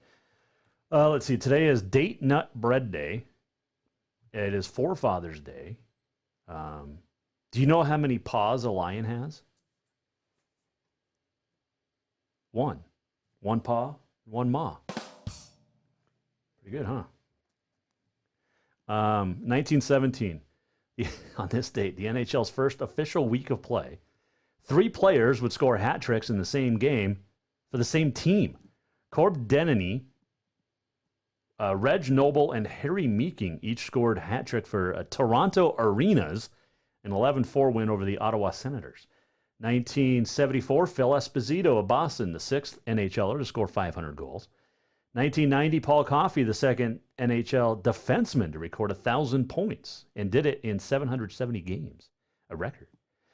Let's see. Today is Date Nut Bread Day. It is Forefathers Day. Do you know how many paws a lion has? 1. 1 paw, 1 maw. Pretty good, huh? 1917. On this date, the NHL's first official week of play, 3 players would score hat tricks in the same game for the same team. Corb Denny, Reg Noble, and Harry Meeking each scored hat trick for Toronto Arenas, an 11-4 win over the Ottawa Senators. 1974, Phil Esposito of Boston, the 6th NHLer to score 500 goals. 1990, Paul Coffey, the 2nd NHL defenseman to record 1,000 points, and did it in 770 games, a record.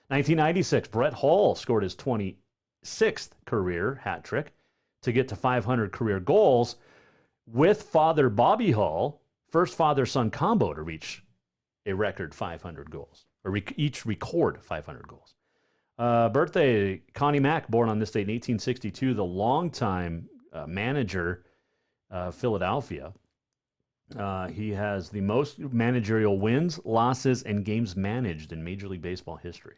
1996, Brett Hull scored his 26th career hat trick to get to 500 career goals, with father Bobby Hull, first father-son combo to reach a record 500 goals, or each record 500 goals. Birthday, Connie Mack, born on this date in 1862, the longtime manager of Philadelphia. He has the most managerial wins, losses, and games managed in Major League Baseball history.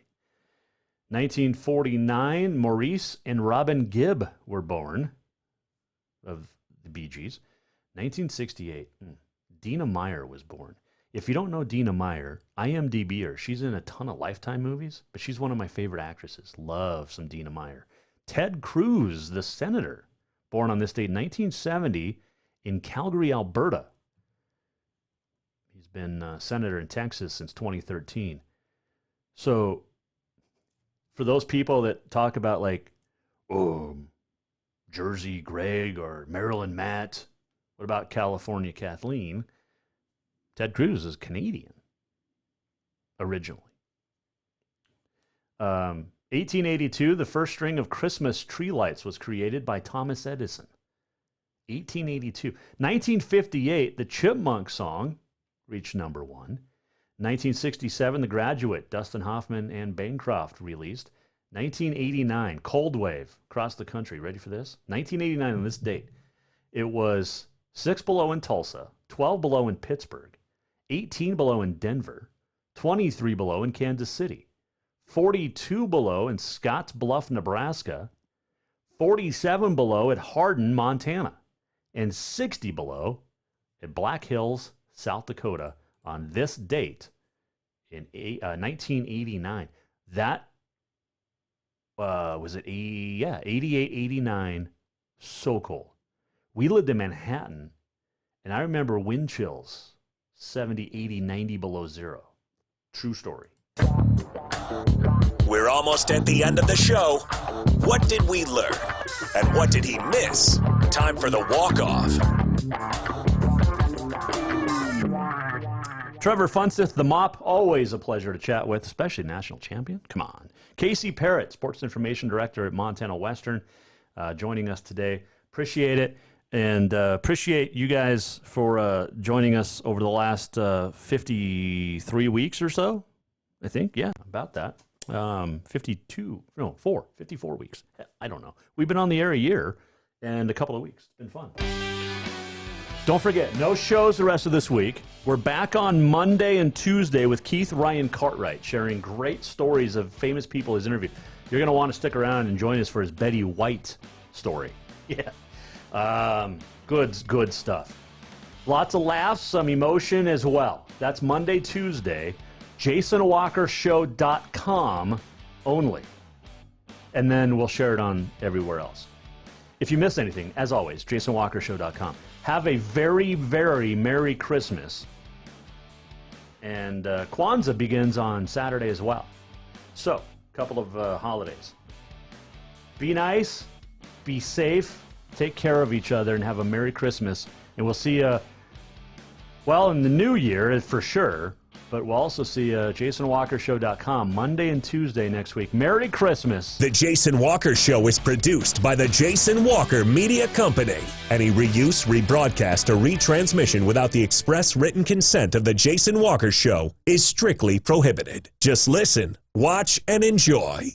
1949, Maurice and Robin Gibb were born, of the Bee Gees. 1968, Dina Meyer was born. If you don't know Dina Meyer, IMDb her. She's in a ton of Lifetime movies, but she's one of my favorite actresses. Love some Dina Meyer. Ted Cruz, the senator, born on this date, 1970, in Calgary, Alberta. He's been senator in Texas since 2013. So, for those people that talk about like, Jersey Greg or Maryland Matt, what about California Kathleen? Ted Cruz is Canadian, originally. 1882, the first string of Christmas tree lights was created by Thomas Edison. 1882. 1958, the Chipmunk song reached number 1. 1967, The Graduate, Dustin Hoffman and Bancroft released. 1989, Cold Wave across the country. Ready for this? 1989 on this date. It was 6 below in Tulsa, 12 below in Pittsburgh, 18 below in Denver, 23 below in Kansas City, 42 below in Scotts Bluff, Nebraska, 47 below at Hardin, Montana, and 60 below at Black Hills, South Dakota on this date in 1989. That was it? 88, 89. So cold. We lived in Manhattan, and I remember wind chills, 70, 80, 90 below zero. True story. We're almost at the end of the show. What did we learn? And what did he miss? Time for the walk-off. Trevor Funseth, the mop, always a pleasure to chat with, especially national champion. Come on. Casey Parrot, Sports Information Director at Montana Western, joining us today. Appreciate it. And appreciate you guys for joining us over the last 53 weeks or so, I think. Yeah, about that. 54 weeks. I don't know. We've been on the air a year and a couple of weeks. It's been fun. Don't forget, no shows the rest of this week. We're back on Monday and Tuesday with Keith Ryan Cartwright, sharing great stories of famous people he's interviewed. You're going to want to stick around and join us for his Betty White story. Yeah. Good stuff. Lots of laughs, some emotion as well. That's Monday, Tuesday. JasonWalkerShow.com only. And then we'll share it on everywhere else. If you miss anything, as always, JasonWalkerShow.com. Have a very, very Merry Christmas. And Kwanzaa begins on Saturday as well. So, a couple of holidays. Be nice, be safe, take care of each other, and have a Merry Christmas. And we'll see you, well, in the new year for sure. But we'll also see JasonWalkerShow.com Monday and Tuesday next week. Merry Christmas. The Jason Walker Show is produced by the Jason Walker Media Company. Any reuse, rebroadcast, or retransmission without the express written consent of the Jason Walker Show is strictly prohibited. Just listen, watch, and enjoy.